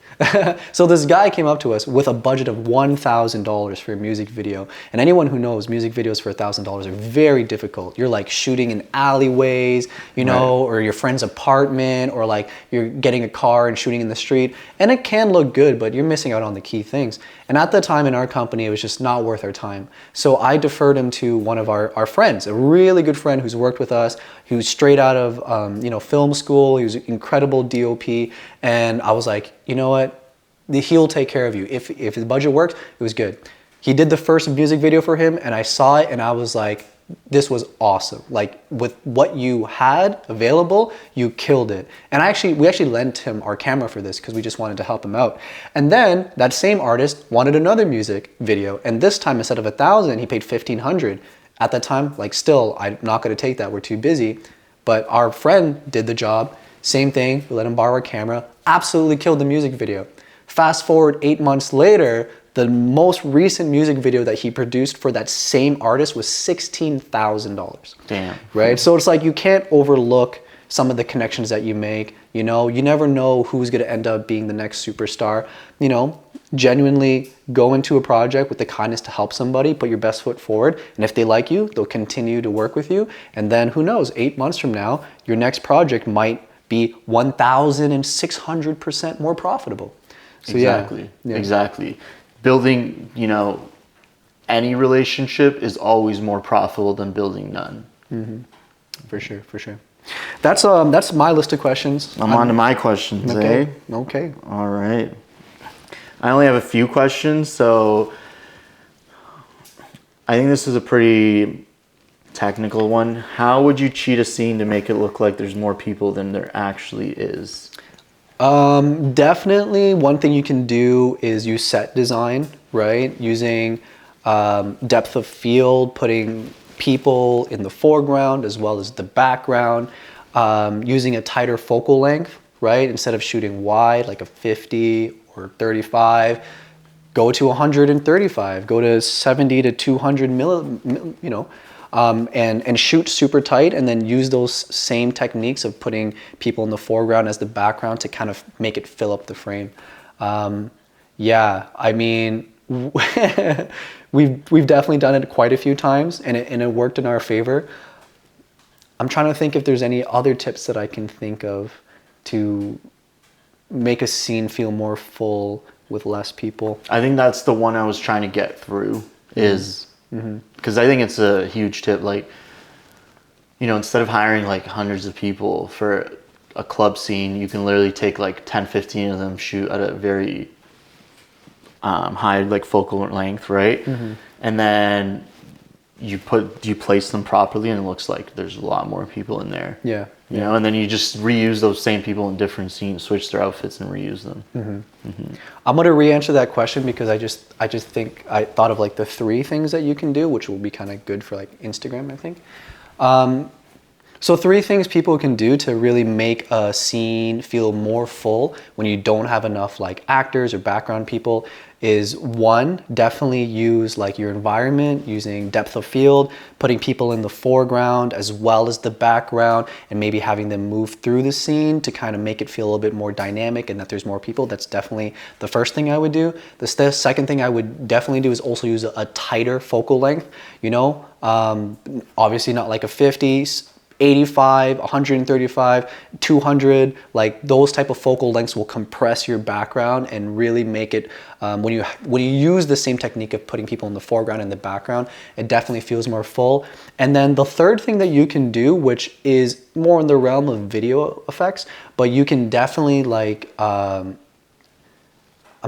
So this guy came up to us with a budget of $1,000 for a music video. And anyone who knows, music videos for $1,000 are very difficult. You're like shooting in alleyways, you know, or your friend's apartment, or like you're getting a car and shooting in the street. And it can look good, but you're missing out on the key things. And at the time in our company, it was just not worth our time. So I deferred him to one of our friends, a really good friend who's worked with us, who's straight out of film school. He was an incredible DOP. And I was like, you know what? He'll take care of you. If his budget worked, it was good. He did the first music video for him, and I saw it, and I was like, this was awesome. Like, with what you had available, you killed it. And we actually lent him our camera for this because we just wanted to help him out. And then that same artist wanted another music video, and this time instead of 1,000, he paid 1,500. At that time, like, still, I'm not going to take that. We're too busy. But our friend did the job. Same thing. We let him borrow our camera. Absolutely killed the music video. Fast forward 8 months later, the most recent music video that he produced for that same artist was $16,000. Damn. Right? So it's like, you can't overlook some of the connections that you make. You know, you never know who's going to end up being the next superstar. You know, genuinely go into a project with the kindness to help somebody, put your best foot forward. And if they like you, they'll continue to work with you. And then who knows, 8 months from now, your next project might be 1,600% more profitable. So exactly. Yeah. Exactly. Building, you know, any relationship is always more profitable than building none. Mm-hmm. For sure. That's my list of questions. I'm on to my questions, Okay. Okay. All right. I only have a few questions, so I think this is a pretty technical one. How would you cheat a scene to make it look like there's more people than there actually is? Definitely one thing you can do is use set design, right? Using depth of field, putting people in the foreground as well as the background, using a tighter focal length, right? Instead of shooting wide, like a 50 or 35, go to 135, go to 70 to 200 and shoot super tight, and then use those same techniques of putting people in the foreground as the background to kind of make it fill up the frame. Yeah, I mean, we've definitely done it quite a few times, and it worked in our favor. I'm trying to think if there's any other tips that I can think of to make a scene feel more full with less people. I think that's the one I was trying to get through, is because I think it's a huge tip. Like, you know, instead of hiring like hundreds of people for a club scene, you can literally take like 10, 15 of them, shoot at a very high like focal length, right? And then you place them properly, and it looks like there's a lot more people in there. Yeah. You know, and then you just reuse those same people in different scenes, switch their outfits and reuse them. I'm going to re-answer that question because I just think I thought of like the 3 things that you can do, which will be kind of good for like Instagram, I think. So 3 things people can do to really make a scene feel more full when you don't have enough like actors or background people is, 1, definitely use like your environment, using depth of field, putting people in the foreground as well as the background, and maybe having them move through the scene to kind of make it feel a little bit more dynamic and that there's more people. That's definitely the first thing I would do. The second thing I would definitely do is also use a tighter focal length, you know, obviously not like a 50, 85, 135, 200, like those type of focal lengths will compress your background and really make it, when you use the same technique of putting people in the foreground and the background, it definitely feels more full. And then the third thing that you can do, which is more in the realm of video effects, but you can definitely like, I'm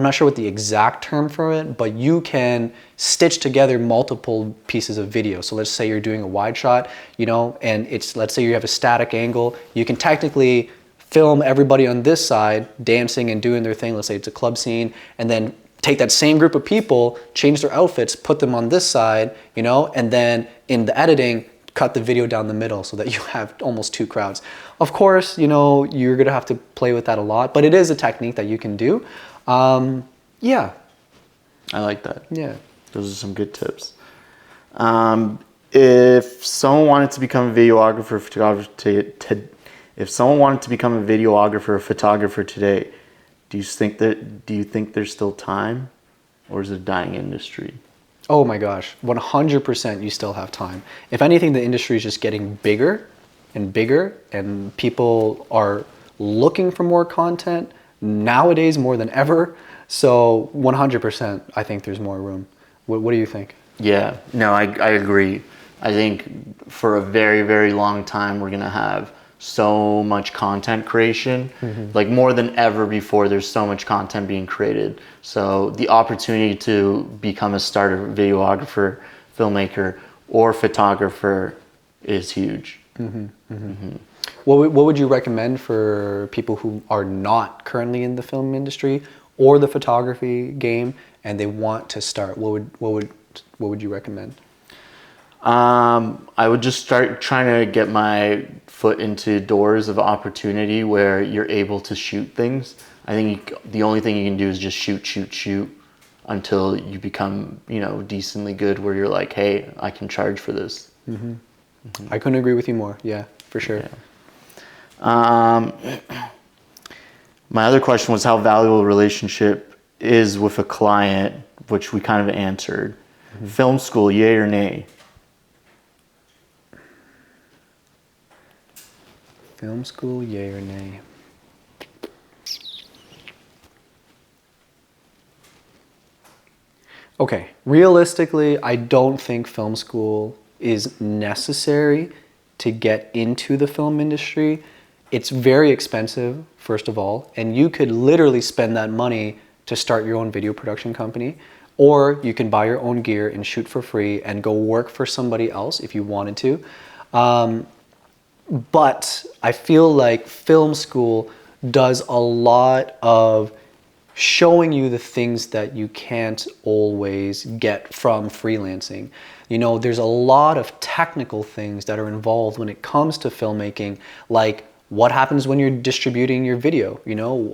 not sure what the exact term for it, but you can stitch together multiple pieces of video. So let's say you're doing a wide shot, you know, and let's say you have a static angle. You can technically film everybody on this side dancing and doing their thing. Let's say it's a club scene, and then take that same group of people, change their outfits, put them on this side, you know, and then in the editing, cut the video down the middle so that you have almost 2 crowds. Of course, you know, you're gonna have to play with that a lot, but it is a technique that you can do. Yeah. I like that. Yeah. Those are some good tips. If someone wanted to become a videographer or photographer today, Do you think there's still time, or is it a dying industry? Oh my gosh, 100% you still have time. If anything, the industry is just getting bigger and bigger, and people are looking for more content nowadays more than ever. So 100%, I think there's more room. What do you think? Yeah, no, I agree. I think for a very, very long time, we're going to have so much content creation, like more than ever before. There's so much content being created. So the opportunity to become a starter videographer, filmmaker, or photographer is huge. What would you recommend for people who are not currently in the film industry or the photography game and they want to start? What would you recommend? I would just start trying to get my foot into doors of opportunity where you're able to shoot things. I think the only thing you can do is just shoot until you become, decently good where you're like, hey, I can charge for this. I couldn't agree with you more. Yeah, for sure. Yeah. My other question was how valuable a relationship is with a client, which we kind of answered. Film school, yay or nay? Film school, yay or nay? Okay, realistically, I don't think film school is necessary to get into the film industry. It's very expensive, first of all, and you could literally spend that money to start your own video production company, or you can buy your own gear and shoot for free and go work for somebody else if you wanted to. But I feel like film school does a lot of showing you the things that you can't always get from freelancing. There's a lot of technical things that are involved when it comes to filmmaking, like what happens when you're distributing your video?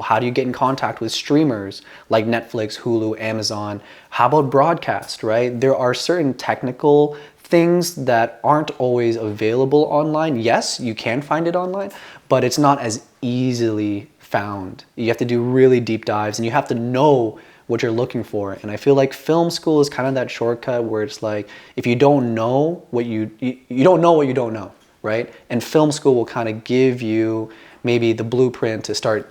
How do you get in contact with streamers like Netflix, Hulu, Amazon? How about broadcast, right? There are certain technical things that aren't always available online. Yes, you can find it online, but it's not as easily found. You have to do really deep dives and you have to know what you're looking for. And I feel like film school is kind of that shortcut where it's like, if you don't know what you don't know what you don't know, right? And film school will kind of give you maybe the blueprint to start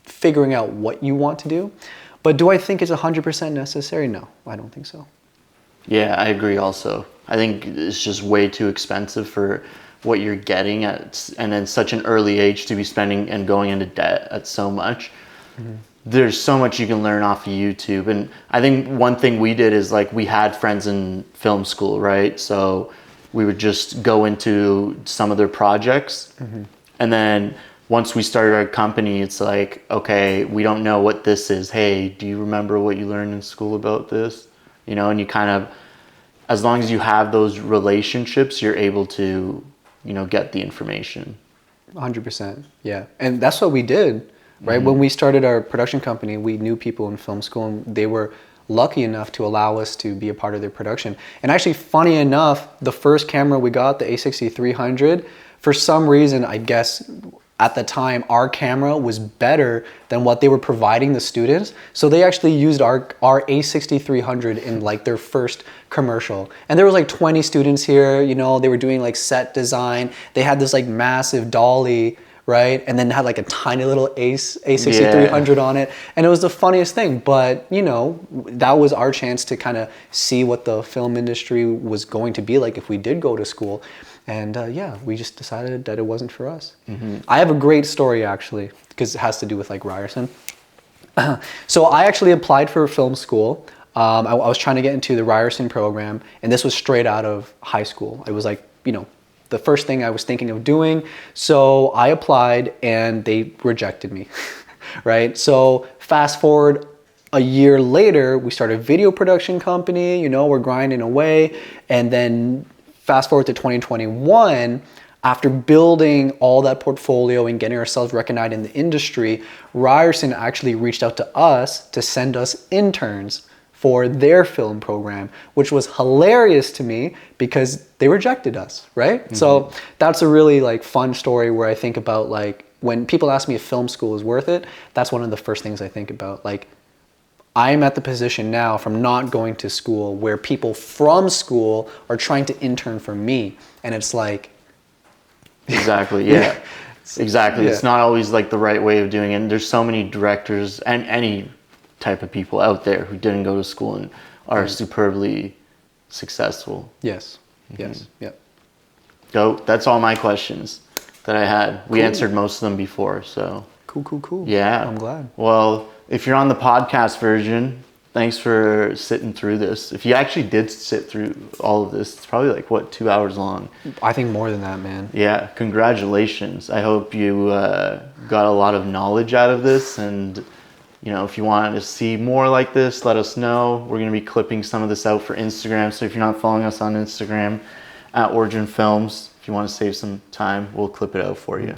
figuring out what you want to do. But do I think it's 100% necessary? No, I don't think so. Yeah, I agree also. I think it's just way too expensive for what you're getting at, and at such an early age to be spending and going into debt at so much. There's so much you can learn off of YouTube. And I think one thing we did is like we had friends in film school, right? So we would just go into some of their projects. And then once we started our company, it's like, okay, we don't know what this is. Hey, do you remember what you learned in school about this? And you kind of, as long as you have those relationships, you're able to, get the information. 100%, yeah. And that's what we did, right? When we started our production company, we knew people in film school and they were lucky enough to allow us to be a part of their production. And actually, funny enough, the first camera we got, the A6300, for some reason, I guess at the time, our camera was better than what they were providing the students. So they actually used our A6300 in like their first commercial. And there was like 20 students here, they were doing like set design. They had this like massive dolly, right? And then had like a tiny little A6300 on it. And it was the funniest thing, but that was our chance to kind of see what the film industry was going to be like if we did go to school. And we just decided that it wasn't for us. I have a great story actually, because it has to do with like Ryerson. So I actually applied for film school. I was trying to get into the Ryerson program, and this was straight out of high school. It was like, the first thing I was thinking of doing. So I applied and they rejected me, right? So fast forward a year later, we started a video production company, we're grinding away. And then fast forward to 2021, after building all that portfolio and getting ourselves recognized in the industry, Ryerson actually reached out to us to send us interns for their film program, which was hilarious to me because they rejected us, right? So that's a really like fun story where I think about like, when people ask me if film school is worth it, that's one of the first things I think about. Like, I'm at the position now from not going to school where people from school are trying to intern for me. And it's like... Exactly, yeah. Exactly. Yeah. It's not always like the right way of doing it. And there's so many directors and any type of people out there who didn't go to school and are superbly successful. Yes. Yes. Yep. So that's all my questions that I had. We Cool. answered most of them before, so... Cool. Yeah. I'm glad. Well, if you're on the podcast version, thanks for sitting through this. If you actually did sit through all of this, it's probably like, what, 2 hours long? I think more than that, man. Yeah, congratulations. I hope you got a lot of knowledge out of this. And, you know, if you want to see more like this, let us know. We're going to be clipping some of this out for Instagram. So if you're not following us on Instagram, at Origin Films, if you want to save some time, we'll clip it out for you.